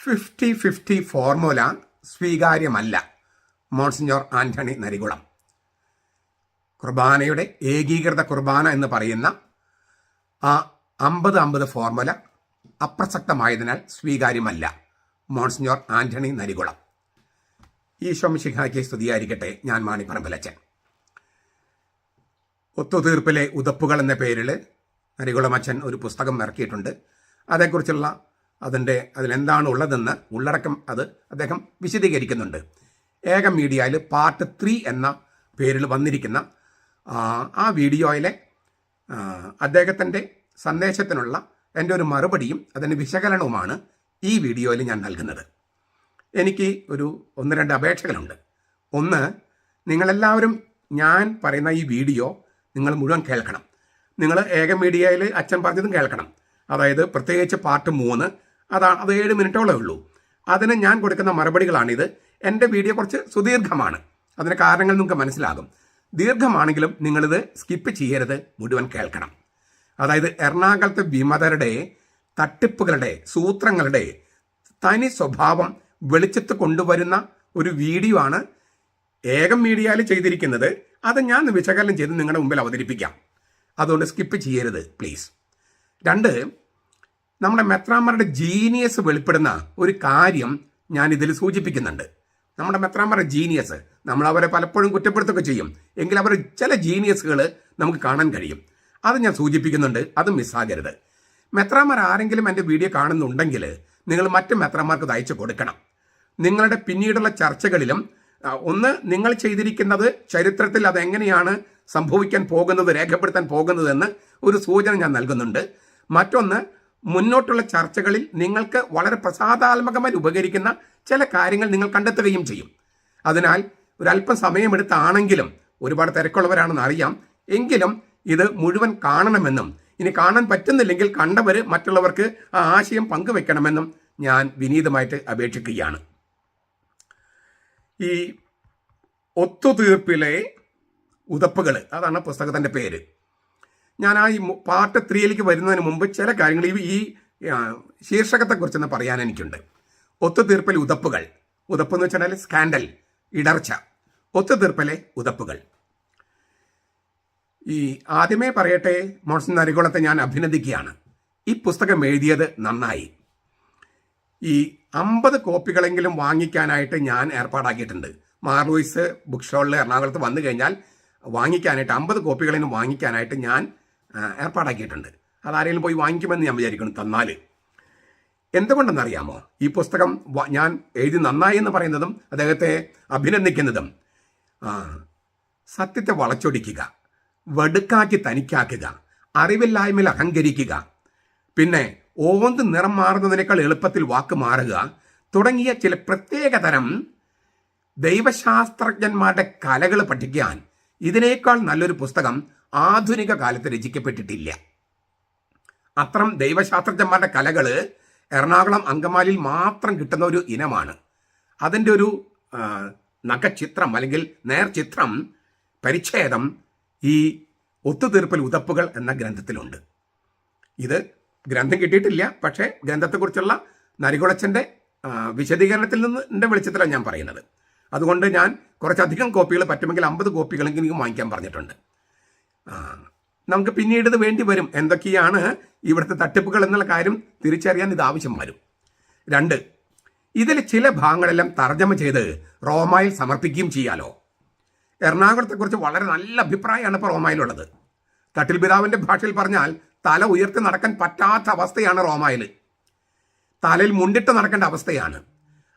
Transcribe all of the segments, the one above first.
50-50 formula സ്വീകാര്യമല്ല. Monsignor Antony Narikulam. കുർബാനയുടെ ഏകീകൃത കുർബാന എന്ന് പറയുന്ന ആ 50-50 ഫോർമുല അപ്രസക്തമായതിനാൽ സ്വീകാര്യമല്ല. മോൺസിഞ്ഞോർ ആന്റണി നരികുളം. ഈശോ മിശിഹായ്ക്ക് സ്തുതിയായിരിക്കട്ടെ. ഞാൻ മാണിപ്പറമ്പിലച്ചൻ. ഒത്തുതീർപ്പിലെ ഉതപ്പുകൾ എന്ന പേരിൽ നരികുളമച്ചൻ ഒരു പുസ്തകം ഇറക്കിയിട്ടുണ്ട്. അതേക്കുറിച്ചുള്ള അതിലെന്താണ് ഉള്ളതെന്ന് ഉള്ളടക്കം അദ്ദേഹം വിശദീകരിക്കുന്നുണ്ട്. ഏകം മീഡിയയിൽ പാർട്ട് 3 എന്ന പേരിൽ വന്നിരിക്കുന്ന ആ വീഡിയോയിലെ അദ്ദേഹത്തിൻ്റെ സന്ദേശത്തിനുള്ള എൻ്റെ ഒരു മറുപടിയും അതിൻ്റെ വിശകലനവുമാണ് ഈ വീഡിയോയിൽ ഞാൻ നൽകുന്നത്. എനിക്ക് ഒരു 1-2 അപേക്ഷകളുണ്ട്. ഒന്ന്, നിങ്ങളെല്ലാവരും ഞാൻ പറയുന്ന ഈ വീഡിയോ നിങ്ങൾ മുഴുവൻ കേൾക്കണം. നിങ്ങൾ ഏകം മീഡിയയിൽ അച്ഛൻ പറഞ്ഞതും കേൾക്കണം. അതായത് പ്രത്യേകിച്ച് പാർട്ട് 3, അത് 7 മിനിറ്റോളേ ഉള്ളൂ. അതിന് ഞാൻ കൊടുക്കുന്ന മറുപടികളാണിത്. എൻ്റെ വീഡിയോ കുറച്ച് സുദീർഘമാണ്. അതിന് കാരണങ്ങൾ നിങ്ങൾക്ക് മനസ്സിലാകും. ദീർഘമാണെങ്കിലും നിങ്ങളിത് സ്കിപ്പ് ചെയ്യരുത്, മുഴുവൻ കേൾക്കണം. അതായത് എറണാകുളത്തെ വിമതരുടെ തട്ടിപ്പുകളുടെ സൂത്രങ്ങളുടെ തനി സ്വഭാവം വെളിച്ചത്ത് കൊണ്ടുവരുന്ന ഒരു വീഡിയോ ആണ് ഏകം മീഡിയയിൽ ചെയ്തിരിക്കുന്നത്. അത് ഞാൻ വിശകലനം ചെയ്ത് നിങ്ങളുടെ മുമ്പിൽ അവതരിപ്പിക്കാം. അതുകൊണ്ട് സ്കിപ്പ് ചെയ്യരുത് പ്ലീസ്. 2, നമ്മുടെ മെത്രാന്മാരുടെ ജീനിയസ് വെളിപ്പെടുന്ന ഒരു കാര്യം ഞാൻ ഇതിൽ സൂചിപ്പിക്കുന്നുണ്ട്. നമ്മുടെ മെത്രാന്മാരുടെ ജീനിയസ്, നമ്മളവരെ പലപ്പോഴും കുറ്റപ്പെടുത്തുകയൊക്കെ ചെയ്യും, എങ്കിൽ അവർ ചില ജീനിയസുകൾ നമുക്ക് കാണാൻ കഴിയും. അത് ഞാൻ സൂചിപ്പിക്കുന്നുണ്ട്. അത് മിസ്സാകരുത്. മെത്രാന്മാർ ആരെങ്കിലും എൻ്റെ വീഡിയോ കാണുന്നുണ്ടെങ്കിൽ നിങ്ങൾ മറ്റ് മെത്രാന്മാർക്ക് ഇത് അയച്ചു കൊടുക്കണം. നിങ്ങളുടെ പിന്നീടുള്ള ചർച്ചകളിലും ഒന്ന്, നിങ്ങൾ ചെയ്തിരിക്കുന്നത് ചരിത്രത്തിൽ അതെങ്ങനെയാണ് സംഭവിക്കാൻ പോകുന്നത്, രേഖപ്പെടുത്താൻ പോകുന്നതെന്ന് ഒരു സൂചന ഞാൻ നൽകുന്നുണ്ട്. മറ്റൊന്ന്, മുന്നോട്ടുള്ള ചർച്ചകളിൽ നിങ്ങൾക്ക് വളരെ പ്രസാദാത്മകമായി ഉപകരിക്കുന്ന ചില കാര്യങ്ങൾ നിങ്ങൾ കണ്ടെത്തുകയും ചെയ്യും. അതിനാൽ ഒരല്പം സമയമെടുത്താണെങ്കിലും, ഒരുപാട് തിരക്കുള്ളവരാണെന്ന് അറിയാം, എങ്കിലും ഇത് മുഴുവൻ കാണണമെന്നും ഇനി കാണാൻ പറ്റുന്നില്ലെങ്കിൽ കണ്ടവർ മറ്റുള്ളവർക്ക് ആ ആശയം പങ്കുവെക്കണമെന്നും ഞാൻ വിനീതമായിട്ട് അപേക്ഷിക്കുകയാണ്. ഈ ഒത്തുതീർപ്പിലെ ഉതപ്പുകൾ, അതാണ് പുസ്തകത്തിൻ്റെ പേര്. ഞാൻ ഈ പാർട്ട് 3 വരുന്നതിന് മുമ്പ് ചില കാര്യങ്ങൾ ഈ ശീർഷകത്തെക്കുറിച്ചൊന്ന് പറയാൻ എനിക്കുണ്ട്. ഒത്തുതീർപ്പിലെ ഉതപ്പുകൾ. ഉതപ്പെന്ന് വെച്ചാൽ സ്കാൻഡൽ, ഇടർച്ച. ഒത്തുതീർപ്പിലെ ഉതപ്പുകൾ. ഈ ആദ്യമേ പറയട്ടെ, മോൺസിഞ്ഞോർ നരികുളത്തെ ഞാൻ അഭിനന്ദിക്കുകയാണ്. ഈ പുസ്തകം എഴുതിയത് നന്നായി. ഈ 50 കോപ്പികളെങ്കിലും വാങ്ങിക്കാനായിട്ട് ഞാൻ ഏർപ്പാടാക്കിയിട്ടുണ്ട്. മാർലൂയിസ് ബുക്ക് സ്റ്റോളിൽ എറണാകുളത്ത് വന്നു കഴിഞ്ഞാൽ വാങ്ങിക്കാനായിട്ട് 50 കോപ്പികളെങ്കിലും വാങ്ങിക്കാനായിട്ട് ഞാൻ ഏർപ്പാടാക്കിയിട്ടുണ്ട്. അതാരെങ്കിലും പോയി വാങ്ങിക്കുമെന്ന് ഞാൻ വിചാരിക്കുന്നു, തന്നാൽ. എന്തുകൊണ്ടെന്നറിയാമോ? ഈ പുസ്തകം ഞാൻ എഴുതി നന്നായി എന്ന് പറയുന്നതും അദ്ദേഹത്തെ അഭിനന്ദിക്കുന്നതും, സത്യത്തെ വളച്ചൊടിക്കുക, വടുക്കാക്കി തനിക്കാക്കുക, അറിവില്ലായ്മയിൽ അഹങ്കരിക്കുക, പിന്നെ ഓന്ത് നിറം മാറുന്നതിനേക്കാൾ എളുപ്പത്തിൽ വാക്ക് മാറുക തുടങ്ങിയ ചില പ്രത്യേകതരം ദൈവശാസ്ത്രജ്ഞന്മാരുടെ കലകൾ പഠിക്കാൻ ഇതിനേക്കാൾ നല്ലൊരു പുസ്തകം ആധുനിക കാലത്ത് രചിക്കപ്പെട്ടിട്ടില്ല. അത്തരം ദൈവശാസ്ത്രജ്ഞന്മാരുടെ കലകൾ എറണാകുളം അങ്കമാലിയിൽ മാത്രം കിട്ടുന്ന ഒരു ഇനമാണ്. അതിൻ്റെ ഒരു നഖചിത്രം അല്ലെങ്കിൽ നേർചിത്രം, പരിച്ഛേദം ഈ ഒത്തുതീർപ്പിൽ ഉതപ്പുകൾ എന്ന ഗ്രന്ഥത്തിലുണ്ട്. ഇത് ഗ്രന്ഥം കിട്ടിയിട്ടില്ല, പക്ഷേ ഗ്രന്ഥത്തെക്കുറിച്ചുള്ള നരികുളച്ചൻ്റെ വിശദീകരണത്തിൽ നിന്ന് എൻ്റെ വെളിച്ചത്തിലാണ് ഞാൻ പറയുന്നത്. അതുകൊണ്ട് ഞാൻ കുറച്ചധികം കോപ്പികൾ, പറ്റുമെങ്കിൽ 50 കോപ്പികളെങ്കിലും വാങ്ങിക്കാൻ പറഞ്ഞിട്ടുണ്ട്. നമുക്ക് പിന്നീട് ഇത് വേണ്ടി വരും. എന്തൊക്കെയാണ് ഇവിടുത്തെ തട്ടിപ്പുകൾ എന്നുള്ള കാര്യം തിരിച്ചറിയാൻ ഇത് ആവശ്യം വരും. 2, ഇതിൽ ചില ഭാഗങ്ങളെല്ലാം തർജ്ജമ ചെയ്ത് റോമായിൽ സമർപ്പിക്കുകയും ചെയ്യാലോ. എറണാകുളത്തെക്കുറിച്ച് വളരെ നല്ല അഭിപ്രായമാണ് ഇപ്പോൾ റോമായിലുള്ളത്. തട്ടിൽ പിതാവിൻ്റെ ഭാഷയിൽ പറഞ്ഞാൽ തല ഉയർത്തി നടക്കാൻ പറ്റാത്ത അവസ്ഥയാണ് റോമായിൽ. തലയിൽ മുണ്ടിട്ട് നടക്കേണ്ട അവസ്ഥയാണ്.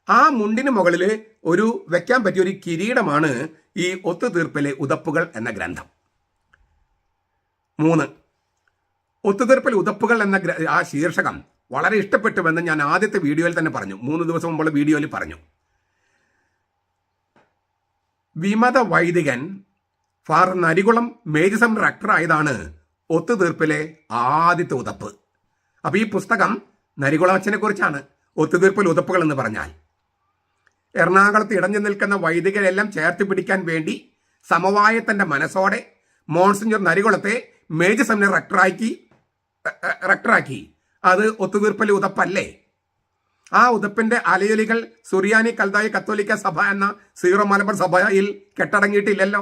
ആ മുണ്ടിന് മുകളിൽ വെക്കാൻ പറ്റിയ ഒരു കിരീടമാണ് ഈ ഒത്തുതീർപ്പിലെ ഉതപ്പുകൾ എന്ന ഗ്രന്ഥം. 3, ഒത്തുതീർപ്പിലെ ഉതപ്പുകൾ എന്ന ആ ശീർഷകം വളരെ ഇഷ്ടപ്പെട്ടുവെന്ന് ഞാൻ ആദ്യത്തെ വീഡിയോയിൽ തന്നെ പറഞ്ഞു. 3 ദിവസം മുമ്പുള്ള വീഡിയോയിൽ പറഞ്ഞു. വിമത വൈദികൻ ഫാദർ നരികുളം മേജർ റക്ടർ ആയതാണ് ഒത്തുതീർപ്പിലെ ആദ്യത്തെ ഉതപ്പ്. അപ്പോൾ ഈ പുസ്തകം നരികുളമച്ചനെ കുറിച്ചാണ്. ഒത്തുതീർപ്പിൽ ഉതപ്പുകൾ എന്ന് പറഞ്ഞാൽ എറണാകുളത്ത് ഇടഞ്ഞു നിൽക്കുന്ന വൈദികരെല്ലാം ചേർത്ത് പിടിക്കാൻ വേണ്ടി സമവായത്തിൻ്റെ മനസ്സോടെ മോൺസിഞ്ഞോർ നരികുളത്തെ മേജർ സെമിനറി റക്ടറാക്കി. അത് ഒത്തുതീർപ്പിൽ ഉതപ്പല്ലേ? ആ ഉതപ്പിന്റെ അലയൊലികൾ സുറിയാനി കൽതായി കത്തോലിക്ക സഭ എന്ന സീറോ മലബാർ സഭയിൽ കെട്ടടങ്ങിയിട്ടില്ലല്ലോ.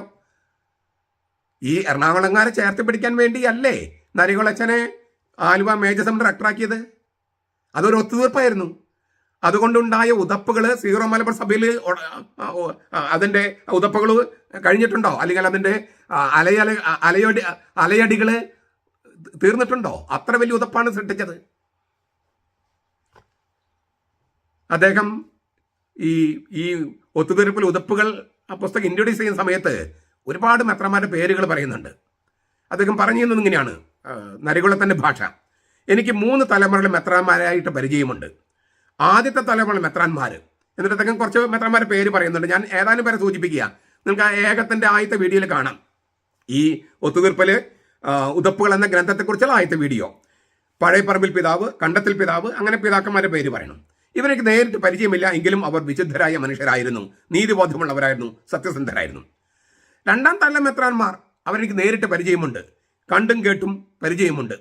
ഈ എറണാകുളംകാരെ ചേർത്ത് പിടിക്കാൻ വേണ്ടിയല്ലേ നരികുളച്ചനെ ആലുവ മേജർ സെമിനാർ റെക്ടറാക്കിയത്? അതൊരു ഒത്തുതീർപ്പായിരുന്നു. അതുകൊണ്ടുണ്ടായ ഉതപ്പുകൾ സീറോ മലബാർ സഭയിൽ അതിന്റെ ഉതപ്പുകൾ കഴിഞ്ഞിട്ടുണ്ടോ? അല്ലെങ്കിൽ അതിന്റെ അലയടികൾ തീർന്നിട്ടുണ്ടോ? അത്ര വലിയ ഉതപ്പാണ് സൃഷ്ടിച്ചത്. അദ്ദേഹം ഈ ഒത്തുതീർപ്പിൽ ഉതപ്പുകൾ ആ പുസ്തകം ഇൻട്രൊഡ്യൂസ് ചെയ്യുന്ന സമയത്ത് ഒരുപാട് മെത്രന്മാരുടെ പേരുകൾ പറയുന്നുണ്ട്. അദ്ദേഹം പറഞ്ഞിരുന്നത് ഇങ്ങനെയാണ്, നരികുളത്തിൻ്റെ ഭാഷ. എനിക്ക് 3 തലമുറകളിൽ മെത്രാന്മാരായിട്ട് പരിചയമുണ്ട്. ആദ്യത്തെ തലമുറ മെത്രാന്മാർ, എന്നിട്ട് അദ്ദേഹം കുറച്ച് മെത്രാന്മാരുടെ പേര് പറയുന്നുണ്ട്. ഞാൻ ഏതാനും പേരെ സൂചിപ്പിക്കുക. നിങ്ങൾക്ക് ആ ഏകത്തിൻ്റെ ആദ്യത്തെ വീഡിയോയിൽ കാണാം. ഈ ഒത്തുതീർപ്പിൽ ഉതപ്പുകൾ എന്ന ഗ്രന്ഥത്തെക്കുറിച്ചുള്ള ആദ്യത്തെ വീഡിയോ. പഴയപ്പറമ്പിൽ പിതാവ്, കണ്ടത്തിൽ പിതാവ്, അങ്ങനെ പിതാക്കന്മാരുടെ പേര് പറയണം. ഇവരെനിക്ക് നേരിട്ട് പരിചയമില്ല, എങ്കിലും അവർ വിശുദ്ധരായ മനുഷ്യരായിരുന്നു, നീതിബോധമുള്ളവരായിരുന്നു, സത്യസന്ധരായിരുന്നു. 2ാം തല മെത്രാന്മാർ അവരെനിക്ക് നേരിട്ട് പരിചയമുണ്ട്, കണ്ടും കേട്ടും പരിചയമുണ്ട്.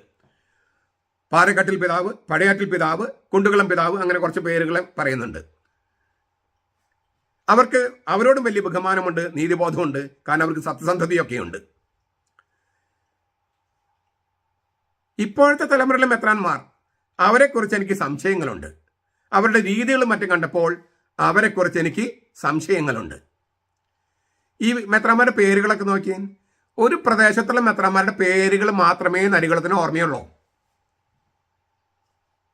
പാറക്കാട്ടിൽ പിതാവ്, പഴയാറ്റിൽ പിതാവ്, കുണ്ടുകുളം പിതാവ്, അങ്ങനെ കുറച്ച് പേരുകളെ പറയുന്നുണ്ട്. അവരോടും വലിയ ബഹുമാനമുണ്ട്, നീതിബോധമുണ്ട്, കാരണം അവർക്ക് സത്യസന്ധതയൊക്കെയുണ്ട്. ഇപ്പോഴത്തെ തലമുറയിലെ മെത്രാന്മാർ, അവരെക്കുറിച്ച് എനിക്ക് സംശയങ്ങളുണ്ട്. അവരുടെ രീതികളും മറ്റും കണ്ടപ്പോൾ അവരെക്കുറിച്ച് എനിക്ക് സംശയങ്ങളുണ്ട്. ഈ മെത്രാന്മാരുടെ പേരുകളൊക്കെ നോക്കിയാൽ ഒരു പ്രദേശത്തുള്ള മെത്രാന്മാരുടെ പേരുകൾ മാത്രമേ നരികുളത്തിന് ഓർമ്മയുള്ളൂ.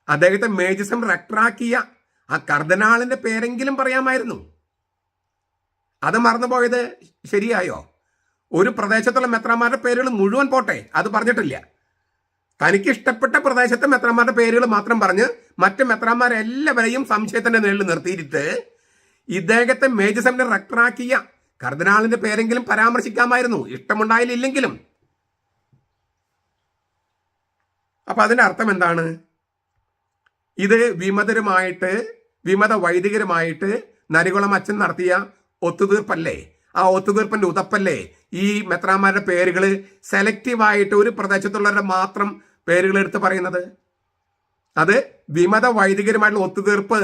അദ്ദേഹത്തെ മേജർ സെമിനാർ റെക്ടറാക്കിയ ആ കർദിനാളിന്റെ പേരെങ്കിലും പറയാമായിരുന്നു. അത് മറന്നുപോയത് ശരിയായോ? ഒരു പ്രദേശത്തുള്ള മെത്രാന്മാരുടെ പേരുകൾ മുഴുവൻ പോട്ടെ, അത് പറഞ്ഞിട്ടില്ല. തനിക്ക് ഇഷ്ടപ്പെട്ട പ്രദേശത്തെ മെത്രാന്മാരുടെ പേരുകൾ മാത്രം പറഞ്ഞ് മറ്റ് മെത്രാന്മാരെല്ലാവരെയും സംശയത്തിന്റെ നിഴലിൽ നിർത്തിയിട്ട് ഇദ്ദേഹത്തെ മേജർ സെമിനാർ റെക്ടറാക്കിയ കർദിനാളിന്റെ പേരെങ്കിലും പരാമർശിക്കാമായിരുന്നു, ഇഷ്ടമുണ്ടായില്ലെങ്കിലും. അപ്പൊ അതിന്റെ അർത്ഥം എന്താണ്? ഇത് വിമത വൈദികരുമായിട്ട് നരികുളം അച്ഛൻ നടത്തിയ ഒത്തുതീർപ്പല്ലേ? ആ ഒത്തുതീർപ്പിന്റെ ഉതപ്പല്ലേ ഈ മെത്രാന്മാരുടെ പേരുകൾ സെലക്റ്റീവായിട്ട് ഒരു പ്രദേശത്തുള്ളവരുടെ മാത്രം പേരുകൾ എടുത്ത് പറയുന്നത്? അത് വിമത വൈദികരുമായിട്ടുള്ള ഒത്തുതീർപ്പ്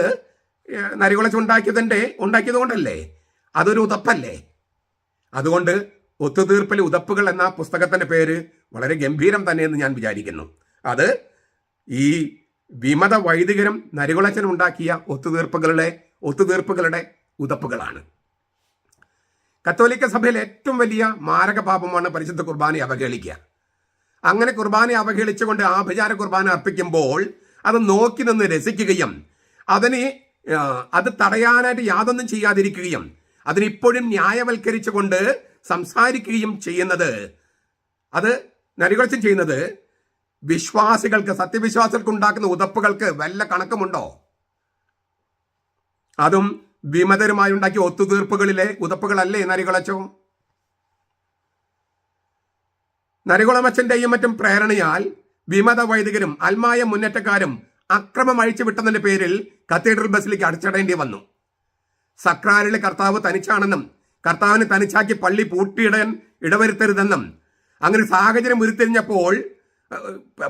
നരികുളച്ച് ഉണ്ടാക്കിയത് കൊണ്ടല്ലേ? അതൊരു ഉതപ്പല്ലേ? അതുകൊണ്ട് ഒത്തുതീർപ്പിലെ ഉതപ്പുകൾ എന്ന പുസ്തകത്തിന്റെ പേര് വളരെ ഗംഭീരം തന്നെയെന്ന് ഞാൻ വിചാരിക്കുന്നു. അത് ഈ വിമത വൈദികരും നരികുളച്ചൻ ഉണ്ടാക്കിയ ഒത്തുതീർപ്പുകളുടെ ഉതപ്പുകളാണ്. കത്തോലിക്ക സഭയിൽ ഏറ്റവും വലിയ മാരക പാപമാണ് പരിശുദ്ധ കുർബാനയെ അവഹേളിക്കുക. അങ്ങനെ കുർബാനയെ അവഹേളിച്ചുകൊണ്ട് ആഭിചാര കുർബാന അർപ്പിക്കുമ്പോൾ അത് നോക്കി നിന്ന് രസിക്കുകയും അത് തടയാനായിട്ട് യാതൊന്നും ചെയ്യാതിരിക്കുകയും അതിനിപ്പോഴും ന്യായവൽക്കരിച്ചുകൊണ്ട് സംസാരിക്കുകയും ചെയ്യുന്നത്, അത് നരികുളച്ചൻ ചെയ്യുന്നത് സത്യവിശ്വാസികൾക്ക് ഉണ്ടാക്കുന്ന ഉതപ്പുകൾക്ക് വല്ല കണക്കുമുണ്ടോ? അതും വിമതരുമായി ഉണ്ടാക്കിയ ഒത്തുതീർപ്പുകളിലെ ഉതപ്പുകളല്ലേ നരികുളച്ചോ? നരികുളമച്ചന്റെയും മറ്റും പ്രേരണയാൽ വിമത വൈദികരും അൽമായ മുന്നേറ്റക്കാരും അക്രമം അഴിച്ചുവിട്ടതിന്റെ പേരിൽ കത്തീഡ്രൽ ബസിലേക്ക് അടച്ചിടേണ്ടി വന്നു. സക്രാരിലെ കർത്താവ് തനിച്ചാണെന്നും കർത്താവിനെ തനിച്ചാക്കി പള്ളി പൂട്ടിയിടാൻ ഇടവരുത്തരുതെന്നും അങ്ങനെ സാഹചര്യം ഉരുത്തിരിഞ്ഞപ്പോൾ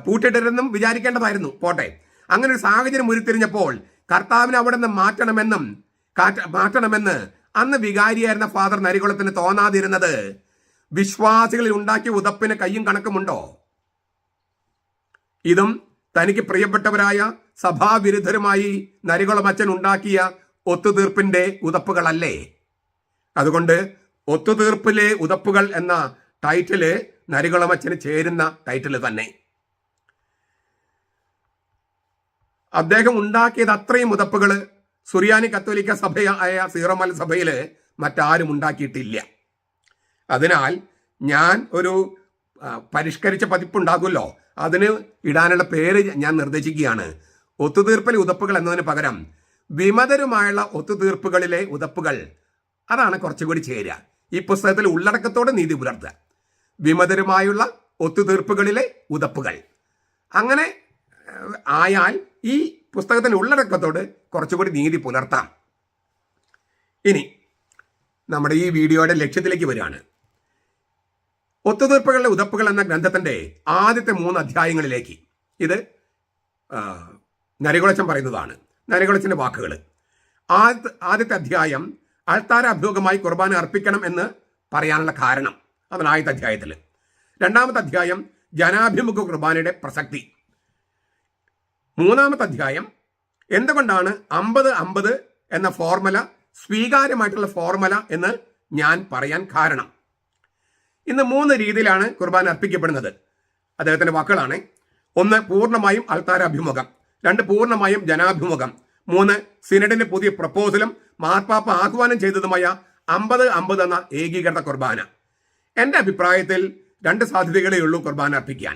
പൂട്ടിയിടരുതെന്നും വിചാരിക്കേണ്ടതായിരുന്നു, പോട്ടെ. അങ്ങനെ ഒരു സാഹചര്യം ഉരുത്തിരിഞ്ഞപ്പോൾ കർത്താവിനെ അവിടെ നിന്ന് മാറ്റണമെന്ന് അന്ന് വികാരിയായിരുന്ന ഫാദർ നരികുളത്തിന് തോന്നാതിരുന്നത് വിശ്വാസികളിൽ ഉണ്ടാക്കിയ ഉതപ്പിന് കയ്യും കണക്കുമുണ്ടോ? ഇതും തനിക്ക് പ്രിയപ്പെട്ടവരായ സഭാവിരുദ്ധരുമായി നരികുളം അച്ഛൻ ഉണ്ടാക്കിയ ഒത്തുതീർപ്പിന്റെ ഉതപ്പുകളല്ലേ? അതുകൊണ്ട് ഒത്തുതീർപ്പിലെ ഉതപ്പുകൾ എന്ന ടൈറ്റില് നരികുളം അച്ഛന് ചേരുന്ന ടൈറ്റില് തന്നെ. അദ്ദേഹം ഉണ്ടാക്കിയത് അത്രയും ഉതപ്പുകൾ സുറിയാനി കത്തോലിക്ക സഭയായ സീറോ മലബാർ സഭയില് മറ്റാരും ഉണ്ടാക്കിയിട്ടില്ല. അതിനാൽ ഞാൻ ഒരു പരിഷ്കരിച്ച പതിപ്പുണ്ടാകുമല്ലോ, അതിന് ഇടാനുള്ള പേര് ഞാൻ നിർദ്ദേശിക്കുകയാണ്. ഒത്തുതീർപ്പിലെ ഉതപ്പുകൾ എന്നതിന് പകരം വിമതരുമായുള്ള ഒത്തുതീർപ്പുകളിലെ ഉതപ്പുകൾ, അതാണ് കുറച്ചുകൂടി ചേരുക. ഈ പുസ്തകത്തിൽ ഉള്ളടക്കത്തോടെ നീതി പുലർത്തുക. വിമതരുമായുള്ള ഒത്തുതീർപ്പുകളിലെ ഉതപ്പുകൾ അങ്ങനെ ആയാൽ ഈ പുസ്തകത്തിന്റെ ഉള്ളടക്കത്തോട് കുറച്ചുകൂടി നീതി പുലർത്താം. ഇനി നമ്മുടെ ഈ വീഡിയോയുടെ ലക്ഷ്യത്തിലേക്ക് വരികയാണ്. ഒത്തുതീർപ്പുകളുടെ ഉതപ്പുകൾ എന്ന ഗ്രന്ഥത്തിന്റെ ആദ്യത്തെ 3 അധ്യായങ്ങളിലേക്ക് ഇത് നരികുളച്ചൻ പറയുന്നതാണ്. നരികുളച്ചൻ്റെ വാക്കുകൾ. ആദ്യത്തെ അധ്യായം അൾത്താര അഭിമുഖമായി കുർബാന അർപ്പിക്കണം എന്ന് പറയാനുള്ള കാരണം, അതാണ് ആദ്യത്തെ അധ്യായത്തിൽ. രണ്ടാമത്തെ അധ്യായം ജനാഭിമുഖ കുർബാനയുടെ പ്രസക്തി. മൂന്നാമത്തെ അധ്യായം എന്തുകൊണ്ടാണ് 50-50 എന്ന ഫോർമുല സ്വീകാര്യമായിട്ടുള്ള ഫോർമുല എന്ന് ഞാൻ പറയാൻ കാരണം. ഇന്ന് 3 രീതിയിലാണ് കുർബാന അർപ്പിക്കപ്പെടുന്നത്. അദ്ദേഹത്തിൻ്റെ വാക്കുകളാണ്. 1, പൂർണ്ണമായും അൾത്താരാഭിമുഖം. 2, പൂർണ്ണമായും ജനാഭിമുഖം. 3, സിനഡിന്റെ പുതിയ പ്രപ്പോസലും മാർപ്പാപ്പ ആഹ്വാനം ചെയ്തതുമായ 50-50 എന്ന ഏകീകൃത കുർബാന. എൻ്റെ അഭിപ്രായത്തിൽ 2 സാധ്യതകളേ ഉള്ളൂ കുർബാന അർപ്പിക്കാൻ.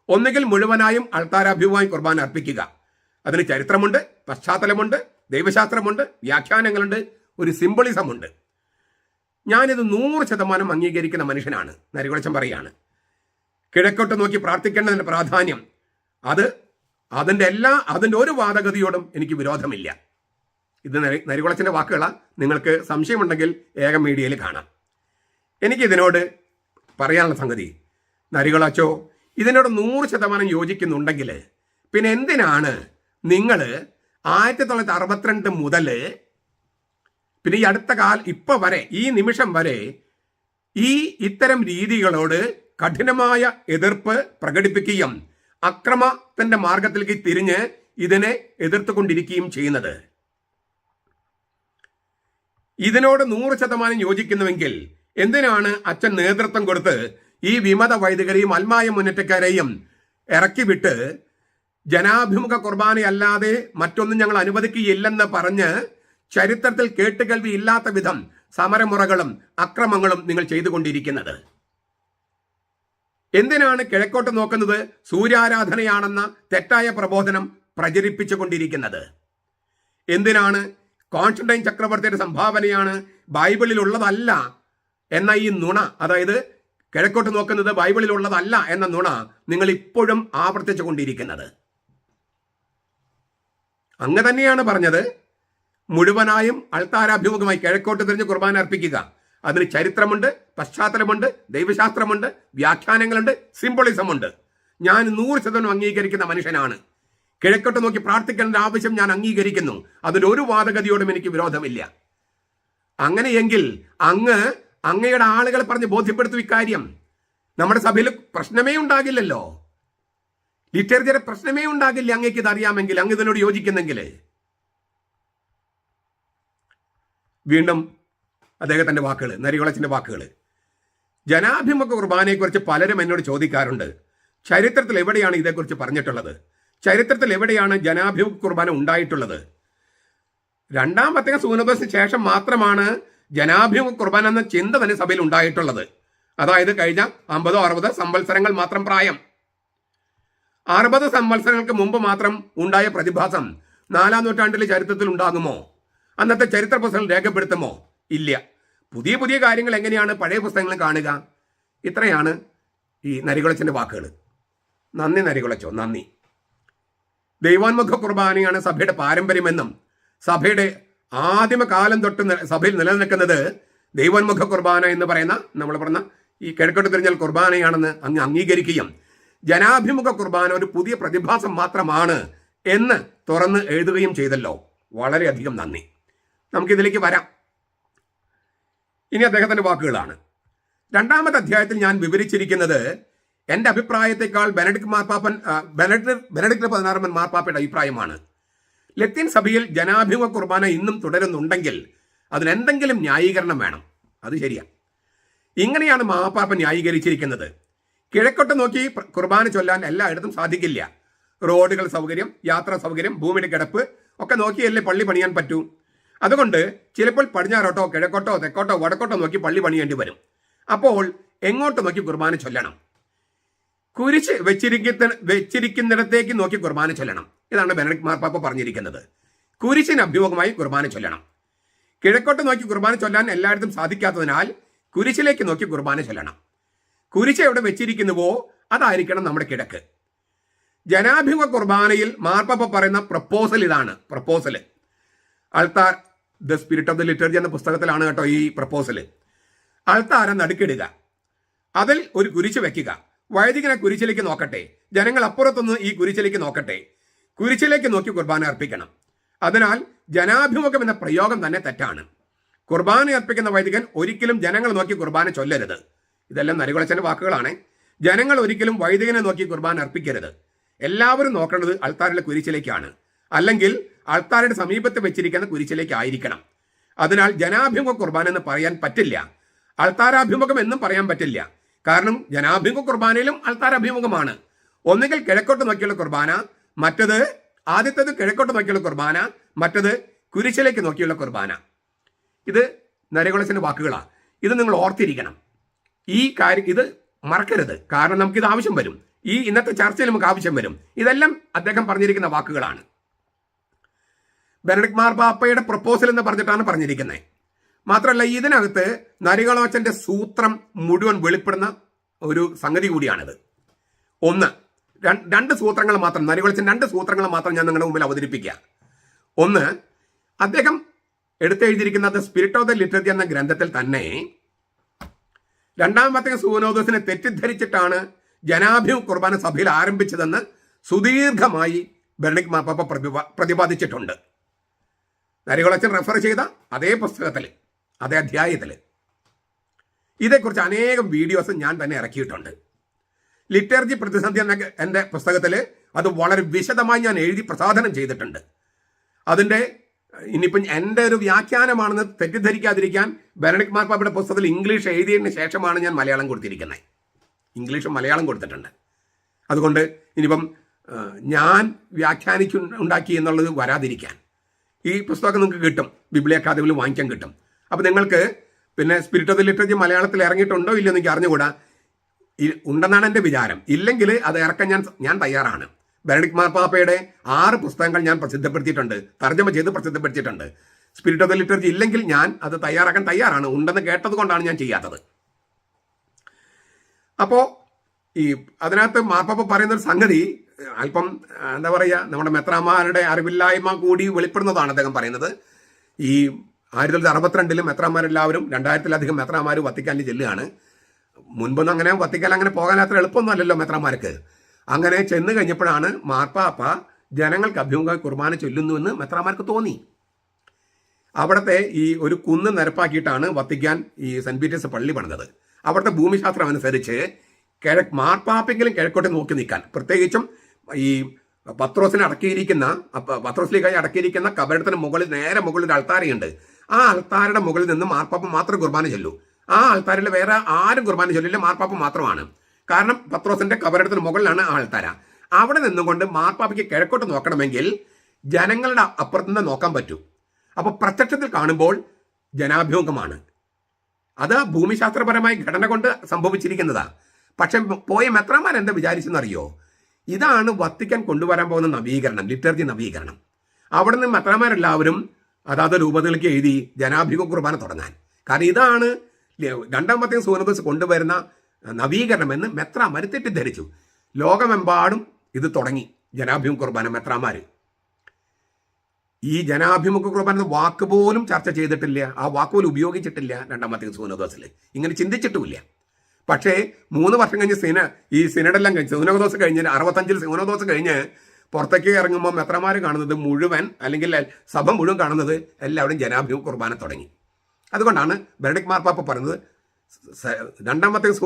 ഒന്നുകിൽ മുഴുവനായും അൾത്താരാഭിമുഖമായി കുർബാന അർപ്പിക്കുക. അതിന് ചരിത്രമുണ്ട്, പശ്ചാത്തലമുണ്ട്, ദൈവശാസ്ത്രമുണ്ട്, വ്യാഖ്യാനങ്ങളുണ്ട്, ഒരു സിംബളിസമുണ്ട്. ഞാനിത് 100% അംഗീകരിക്കുന്ന മനുഷ്യനാണ്. നരികുളച്ചൻ പറയാണ്, കിഴക്കോട്ട് നോക്കി പ്രാർത്ഥിക്കേണ്ടതിൻ്റെ പ്രാധാന്യം അതിൻ്റെ ഒരു വാദഗതിയോടും എനിക്ക് വിരോധമില്ല. ഇത് നരികുളച്ചൻ്റെ വാക്കുകളാണ്. നിങ്ങൾക്ക് സംശയമുണ്ടെങ്കിൽ ഏകം മീഡിയയിൽ കാണാം. എനിക്കിതിനോട് പറയാനുള്ള സംഗതി, നരികുളച്ചോ ഇതിനോട് 100% യോജിക്കുന്നുണ്ടെങ്കിൽ പിന്നെ എന്തിനാണ് നിങ്ങൾ 1962 മുതൽ പിന്നെ ഈ ഇപ്പൊ വരെ, ഈ നിമിഷം വരെ ഇത്തരം രീതികളോട് കഠിനമായ എതിർപ്പ് പ്രകടിപ്പിക്കുകയും അക്രമത്തിന്റെ മാർഗത്തിലേക്ക് തിരിഞ്ഞ് ഇതിനെ എതിർത്തുകൊണ്ടിരിക്കുകയും ചെയ്യുന്നത്? ഇതിനോട് 100% യോജിക്കുന്നുവെങ്കിൽ എന്തിനാണ് അച്ഛൻ നേതൃത്വം കൊടുത്ത് ഈ വിമത വൈദികരെയും അൽമായ മുന്നേറ്റക്കാരെയും ഇറക്കി വിട്ട് ജനാഭിമുഖ കുർബാനയല്ലാതെ മറ്റൊന്നും ഞങ്ങൾ അനുവദിക്കുകയില്ലെന്ന് പറഞ്ഞ് ചരിത്രത്തിൽ കേട്ടുകേൾവി ഇല്ലാത്ത വിധം സമരമുറകളും അക്രമങ്ങളും നിങ്ങൾ ചെയ്തുകൊണ്ടിരിക്കുന്നത്? എന്തിനാണ് കിഴക്കോട്ട് നോക്കുന്നത് സൂര്യാരാധനയാണെന്ന തെറ്റായ പ്രബോധനം പ്രചരിപ്പിച്ചുകൊണ്ടിരിക്കുന്നത്? എന്തിനാണ് കോൺസ്റ്റന്റൈൻ ചക്രവർത്തിയുടെ സംഭാവനയാണ് ബൈബിളിൽ ഉള്ളതല്ല എന്ന ഈ നുണ, അതായത് കിഴക്കോട്ട് നോക്കുന്നത് ബൈബിളിൽ ഉള്ളതല്ല എന്ന നുണ നിങ്ങൾ ഇപ്പോഴും ആവർത്തിച്ചു കൊണ്ടിരിക്കുന്നത്? അങ്ങ് തന്നെയാണ് പറഞ്ഞത്, മുഴുവനായും അൾത്താരാഭിമുഖമായി കിഴക്കോട്ട് തിരിഞ്ഞ് കുർബാന അർപ്പിക്കുക. അതിന് ചരിത്രമുണ്ട്, പശ്ചാത്തലമുണ്ട്, ദൈവശാസ്ത്രമുണ്ട്, വ്യാഖ്യാനങ്ങളുണ്ട്, സിംബോളിസമുണ്ട്. ഞാൻ 100% അംഗീകരിക്കുന്ന മനുഷ്യനാണ്. കിഴക്കോട്ട് നോക്കി പ്രാർത്ഥിക്കേണ്ട ആവശ്യം ഞാൻ അംഗീകരിക്കുന്നു. അതിലൊരു വാദഗതിയോടും എനിക്ക് വിരോധമില്ല. അങ്ങനെയെങ്കിൽ അങ്ങയുടെ ആളുകളെ പറഞ്ഞ് ബോധ്യപ്പെടുത്തും ഇക്കാര്യം. നമ്മുടെ സഭയിൽ പ്രശ്നമേ ഉണ്ടാകില്ലല്ലോ, ലിറ്ററേച്ചറിന്റെ പ്രശ്നമേ ഉണ്ടാകില്ല. അങ്ങേക്ക് ഇത് അറിയാമെങ്കിൽ, അങ്ങ് ഇതിനോട് യോജിക്കുന്നെങ്കിൽ. വീണ്ടും അദ്ദേഹത്തിന്റെ വാക്കുകൾ, നരികുളച്ചന്റെ വാക്കുകൾ. ജനാഭിമുഖ കുർബാനയെക്കുറിച്ച് പലരും എന്നോട് ചോദിക്കാറുണ്ട്, ചരിത്രത്തിൽ എവിടെയാണ് ഇതേക്കുറിച്ച് പറഞ്ഞിട്ടുള്ളത്? ചരിത്രത്തിൽ എവിടെയാണ് ജനാഭിമുഖ കുർബാന ഉണ്ടായിട്ടുള്ളത്? 2ാം വത്തിക്കാൻ സുനദോസിന് ശേഷം മാത്രമാണ് ജനാഭിമുഖ കുർബാന എന്ന ചിന്ത തന്നെ സഭയിൽ ഉണ്ടായിട്ടുള്ളത്. അതായത് കഴിഞ്ഞ 50-60 സംവത്സരങ്ങൾ മാത്രം പ്രായം. 60 സംവത്സരങ്ങൾക്ക് മുമ്പ് മാത്രം ഉണ്ടായ പ്രതിഭാസം 4ാം നൂറ്റാണ്ടിലെ ചരിത്രത്തിൽ ഉണ്ടാകുമോ? അന്നത്തെ ചരിത്ര പുസ്തകങ്ങൾ രേഖപ്പെടുത്തുമോ? ഇല്ല. പുതിയ പുതിയ കാര്യങ്ങൾ എങ്ങനെയാണ് പഴയ പുസ്തകങ്ങളിൽ കാണുക? ഇത്രയാണ് ഈ നരികുളച്ചൻ്റെ വാക്കുകൾ. നന്ദി നരികുളച്ചോ, നന്ദി. ദൈവാത്മക കുർബാനയാണ് സഭയുടെ പാരമ്പര്യമെന്നും സഭയുടെ ആദിമകാലം തൊട്ട് സഭയിൽ നിലനിൽക്കുന്നത് ദൈവാത്മക കുർബാന എന്ന് പറയുന്ന നമ്മൾ പറഞ്ഞ ഈ കിഴക്കോട്ട് തിരിഞ്ഞാൽ കുർബാനയാണെന്ന് അങ്ങ് അംഗീകരിക്കുകയും ജനാഭിമുഖ കുർബാന ഒരു പുതിയ പ്രതിഭാസം മാത്രമാണ് എന്ന് തുറന്ന് എഴുതുകയും ചെയ്തല്ലോ. വളരെയധികം നന്ദി. നമുക്കിതിലേക്ക് വരാം. ഇനി അദ്ദേഹത്തിന്റെ വാക്കുകളാണ്. 2ാമത്തെ അധ്യായത്തിൽ ഞാൻ വിവരിച്ചിരിക്കുന്നത് എൻ്റെ അഭിപ്രായത്തെക്കാൾ ബെനഡിക്ട് 16 മാർപ്പാപ്പയുടെ അഭിപ്രായമാണ്. ലത്തീൻ സഭയിൽ ജനാഭിമുഖ കുർബാന ഇന്നും തുടരുന്നുണ്ടെങ്കിൽ അതിനെന്തെങ്കിലും ന്യായീകരണം വേണം. അത് ശരിയാ. ഇങ്ങനെയാണ് മാർപ്പാപ്പ ന്യായീകരിച്ചിരിക്കുന്നത്. കിഴക്കോട്ട് നോക്കി കുർബാന ചൊല്ലാൻ എല്ലായിടത്തും സാധിക്കില്ല. റോഡുകൾ സൗകര്യം, യാത്രാ സൗകര്യം, ഭൂമിയുടെ കിടപ്പ് ഒക്കെ നോക്കിയല്ലേ പള്ളി പണിയാൻ പറ്റൂ. അതുകൊണ്ട് ചിലപ്പോൾ പടിഞ്ഞാറോട്ടോ കിഴക്കോട്ടോ തെക്കോട്ടോ വടക്കോട്ടോ നോക്കി പള്ളി പണിയേണ്ടി വരും. അപ്പോൾ എങ്ങോട്ട് നോക്കി കുർബാന ചൊല്ലണം? കുരിശ് വെച്ചിരിക്കുന്നിടത്തേക്ക് നോക്കി കുർബാന ചൊല്ലണം. ഇതാണ് ബെനഡിക്ട് മാർപ്പാപ്പ പറഞ്ഞിരിക്കുന്നത്. കുരിശിന് അഭിമുഖമായി കുർബാന ചൊല്ലണം. കിഴക്കോട്ട് നോക്കി കുർബാന ചൊല്ലാൻ എല്ലായിടത്തും സാധിക്കാത്തതിനാൽ കുരിശിലേക്ക് നോക്കി കുർബാന ചൊല്ലണം. കുരിശ് എവിടെ വെച്ചിരിക്കുന്നുവോ അതായിരിക്കണം നമ്മുടെ കിഴക്ക്. ജനാഭിമുഖ കുർബാനയിൽ മാർപ്പാപ്പ പറയുന്ന പ്രപ്പോസൽ ഇതാണ്. പ്രപ്പോസൽ അൾത്താർ the spirit of the liturgy എന്ന പുസ്തകത്തിലാണ് കേട്ടോ ഈ പ്രപ്പോസൽ. അൾത്താരം നടുക്കിടുക, അതിൽ ഒരു കുരിശ് വെക്കുക, വൈദികനെ കുരിശിലേക്ക് നോക്കട്ടെ, ജനങ്ങൾ അപ്പുറത്തുനിന്ന് ഈ കുരിശിലേക്ക് നോക്കട്ടെ, കുരിശിലേക്ക് നോക്കി കുർബാന അർപ്പിക്കണം. അതിനാൽ ജനാഭിമുഖം എന്ന പ്രയോഗം തന്നെ തെറ്റാണ്. കുർബാന അർപ്പിക്കുന്ന വൈദികൻ ഒരിക്കലും ജനങ്ങൾ നോക്കി കുർബാന ചൊല്ലരുത്. ഇതെല്ലാം നരികുളച്ചന്റെ വാക്കുകളാണ്. ജനങ്ങൾ ഒരിക്കലും വൈദികനെ നോക്കി കുർബാന അർപ്പിക്കരുത്. എല്ലാവരും നോക്കേണ്ടത് അൾത്താരിലെ കുരിശിലേക്കാണ്, അല്ലെങ്കിൽ അൾത്താരുടെ സമീപത്ത് വെച്ചിരിക്കുന്ന കുരിശിലേക്കായിരിക്കണം. അതിനാൽ ജനാഭിമുഖ കുർബാന എന്ന് പറയാൻ പറ്റില്ല, അൾത്താരാഭിമുഖം എന്നും പറയാൻ പറ്റില്ല. കാരണം ജനാഭിമുഖ കുർബാനയിലും അൾത്താരാഭിമുഖമാണ്. ഒന്നുകിൽ കിഴക്കോട്ട് നോക്കിയുള്ള കുർബാന, മറ്റത് ആദ്യത്തേത് കിഴക്കോട്ട് നോക്കിയുള്ള കുർബാന, മറ്റത് കുരിശിലേക്ക് നോക്കിയുള്ള കുർബാന. ഇത് നരികുളച്ചന്റെ വാക്കുകളാണ്. ഇത് നിങ്ങൾ ഓർത്തിരിക്കണം. ഈ കാര്യം ഇത് മറക്കരുത്. കാരണം നമുക്കിത് ആവശ്യം വരും. ഈ ഇന്നത്തെ ചർച്ചയിൽ നമുക്ക് ആവശ്യം വരും. ഇതെല്ലാം അദ്ദേഹം പറഞ്ഞിരിക്കുന്ന വാക്കുകളാണ്. ബെനഡിക്ട് മാർപ്പാപ്പയുടെ പ്രപ്പോസൽ എന്ന് പറഞ്ഞിട്ടാണ് പറഞ്ഞിരിക്കുന്നത്. മാത്രമല്ല ഇതിനകത്ത് നരികുളച്ചന്റെ സൂത്രം മുഴുവൻ വെളിപ്പെടുന്ന ഒരു സംഗതി കൂടിയാണിത്. രണ്ട് സൂത്രങ്ങൾ മാത്രം, നരികുളച്ചൻ 2 സൂത്രങ്ങൾ മാത്രം ഞാൻ നിങ്ങളുടെ മുമ്പിൽ അവതരിപ്പിക്കുക. ഒന്ന്, അദ്ദേഹം എടുത്തെഴുതിയിരിക്കുന്നത് സ്പിരിറ്റ് ഓഫ് ദ ലിറ്ററേച്ചർ എന്ന ഗ്രന്ഥത്തിൽ തന്നെ രണ്ടാം വത്തിക്കാൻ സുനോദോസിനെ തെറ്റിദ്ധരിച്ചിട്ടാണ് ജനാഭിമുഖ കുർബാന സഭയിൽ ആരംഭിച്ചതെന്ന് സുദീർഘമായി ബെനഡിക്ട് മാർപ്പാപ്പ പ്രതിപാദിച്ചിട്ടുണ്ട്. നരികുളച്ചൻ റെഫർ ചെയ്ത അതേ പുസ്തകത്തിൽ, അതേ അധ്യായത്തിൽ ഇതേക്കുറിച്ച് അനേകം വീഡിയോസ് ഞാൻ തന്നെ ഇറക്കിയിട്ടുണ്ട്. ലിറ്റർജി പ്രതിസന്ധി എന്ന എൻ്റെ പുസ്തകത്തിൽ അത് വളരെ വിശദമായി ഞാൻ എഴുതി പ്രസാധനം ചെയ്തിട്ടുണ്ട്. അതിൻ്റെ ഇനിയിപ്പം എൻ്റെ ഒരു വ്യാഖ്യാനമാണെന്ന് തെറ്റിദ്ധരിക്കാതിരിക്കാൻ ബെനഡിക്ട് മാർപ്പാപ്പയുടെ പുസ്തകത്തിൽ ഇംഗ്ലീഷ് എഴുതിയതിന് ശേഷമാണ് ഞാൻ മലയാളം കൊടുത്തിരിക്കുന്നത്. ഇംഗ്ലീഷും മലയാളം കൊടുത്തിട്ടുണ്ട്. അതുകൊണ്ട് ഇനിയിപ്പം ഞാൻ ഉണ്ടാക്കി എന്നുള്ളത് വരാതിരിക്കാൻ ഈ പുസ്തകം നിങ്ങൾക്ക് കിട്ടും, ബിബ്ലിയ അക്കാദമിയിൽ വാങ്ങിക്കാൻ കിട്ടും. അപ്പോൾ നിങ്ങൾക്ക് പിന്നെ സ്പിരിറ്റ് ഓഫ് ദ ലിറ്ററേച്ചർ മലയാളത്തിൽ ഇറങ്ങിയിട്ടുണ്ടോ ഇല്ലയോ എന്ന് എനിക്ക് അറിഞ്ഞുകൂടാ. ഉണ്ടെന്നാണ് എൻ്റെ വിചാരം. ഇല്ലെങ്കിൽ അത് ഇറക്കാൻ ഞാൻ തയ്യാറാണ്. ബെനഡിക്ട് മാർപ്പാപ്പയുടെ 6 പുസ്തകങ്ങൾ ഞാൻ പ്രസിദ്ധപ്പെടുത്തിയിട്ടുണ്ട്, തർജ്ജമ ചെയ്ത് പ്രസിദ്ധപ്പെടുത്തിയിട്ടുണ്ട്. സ്പിരിറ്റ് ഓഫ് ദ ലിറ്ററേച്ചർ ഇല്ലെങ്കിൽ ഞാൻ അത് തയ്യാറാക്കാൻ തയ്യാറാണ്. ഉണ്ടെന്ന് കേട്ടത് കൊണ്ടാണ് ഞാൻ ചെയ്യാത്തത്. അപ്പോൾ അതിനകത്ത് മാർപ്പാപ്പ പറയുന്നൊരു സംഗതി അല്പം എന്താ പറയുക, നമ്മുടെ മെത്രാന്മാരുടെ അറിവില്ലായ്മ കൂടി വെളിപ്പെടുന്നതാണ് അദ്ദേഹം പറയുന്നത്. ഈ 1962 മെത്രാന്മാരെല്ലാവരും 2000-ലധികം മെത്രാന്മാർ വത്തിക്കാനിൽ ചെല്ലുകയാണ്. മുൻപൊന്നും അങ്ങനെ വത്തിക്കാൻ അങ്ങനെ പോകാൻ അത്ര എളുപ്പമൊന്നും അല്ലല്ലോ മെത്രാന്മാർക്ക്. അങ്ങനെ ചെന്ന് കഴിഞ്ഞപ്പോഴാണ് മാർപ്പാപ്പ ജനങ്ങൾക്ക് അഭിമുഖ കുർബാന ചൊല്ലുന്നുവെന്ന് മെത്രാന്മാർക്ക് തോന്നി. അവിടുത്തെ ഈ ഒരു കുന്ന് നിരപ്പാക്കിയിട്ടാണ് വത്തിക്കാൻ ഈ സെന്റ് പീറ്റേഴ്സ് പള്ളി പണിതത്. അവിടുത്തെ ഭൂമിശാസ്ത്രം അനുസരിച്ച് മാർപ്പാപ്പെങ്കിലും കിഴക്കോട്ട് നോക്കി നിൽക്കാൻ, പ്രത്യേകിച്ചും ഈ പത്രോസിലേക്കായി അടക്കിയിരിക്കുന്ന കബറിടത്തിന് മുകളിൽ നേരെ മുകളിൽ ഒരു അൾത്താരയുണ്ട്. ആ അൾത്താരയുടെ മുകളിൽ നിന്ന് മാർപ്പാപ്പ മാത്രം കുർബാന ചൊല്ലൂ. ആ അൾത്താരയിൽ വേറെ ആരും കുർബാന ചൊല്ലില്ല, മാർപ്പാപ്പ മാത്രമാണ്. കാരണം പത്രോസിന്റെ കബറിടത്തിന് മുകളിലാണ് ആ അൾത്താര. അവിടെ നിന്നുകൊണ്ട് മാർപ്പാപ്പയ്ക്ക് കിഴക്കോട്ട് നോക്കണമെങ്കിൽ ജനങ്ങളുടെ അപ്പുറത്തുനിന്ന് നോക്കാൻ പറ്റൂ. അപ്പോൾ പ്രത്യക്ഷത്തിൽ കാണുമ്പോൾ ജനാഭിമുഖമാണ്. അത് ഭൂമിശാസ്ത്രപരമായ ഘടന കൊണ്ട് സംഭവിച്ചിരിക്കുന്നതാ. പക്ഷെ പോയ മെത്രാന്മാർ എന്താ വിചാരിച്ചെന്നറിയോ? ഇതാണ് വത്തിക്കാൻ കൊണ്ടുവരാൻ പോകുന്ന നവീകരണം, ലിറ്റർജി നവീകരണം. അവിടെ നിന്ന് മെത്രാന്മാരെല്ലാവരും അതാത് രൂപതയിലേക്ക് എഴുതി ജനാഭിമുഖ കുർബാന തുടങ്ങാൻ. കാരണം ഇതാണ് രണ്ടാം വത്തിക്കാൻ സുനോദോസ് കൊണ്ടുവരുന്ന നവീകരണമെന്ന് മെത്രാന്മാർ തെറ്റിദ്ധരിച്ചു. ലോകമെമ്പാടും ഇത് തുടങ്ങി ജനാഭിമുഖ കുർബാന. മെത്രാന്മാർ ഈ ജനാഭിമുഖ കുർബാന വാക്ക് പോലും ചർച്ച ചെയ്തിട്ടില്ല, ആ വാക്ക് പോലും ഉപയോഗിച്ചിട്ടില്ല രണ്ടാം വത്തിക്കാൻ സുനോദോസിൽ. ഇങ്ങനെ ചിന്തിച്ചിട്ടുമില്ല. പക്ഷേ 3 വർഷം കഴിഞ്ഞ് ഈ സിനഡെല്ലാം കഴിഞ്ഞ് സുനോദോസ് കഴിഞ്ഞ് 65-ൽ സുനോദോസ് കഴിഞ്ഞ് പുറത്തേക്ക് ഇറങ്ങുമ്പോൾ മെത്രാന്മാർ കാണുന്നത് മുഴുവൻ, അല്ലെങ്കിൽ സഭ മുഴുവൻ കാണുന്നത് എല്ലാവരും ജനാഭിമുഖ കുർബാന തുടങ്ങി. അതുകൊണ്ടാണ് ബെനഡിക്ട് മാർപ്പാപ്പ പറയുന്നത് രണ്ടാം വത്തിക്കാൻ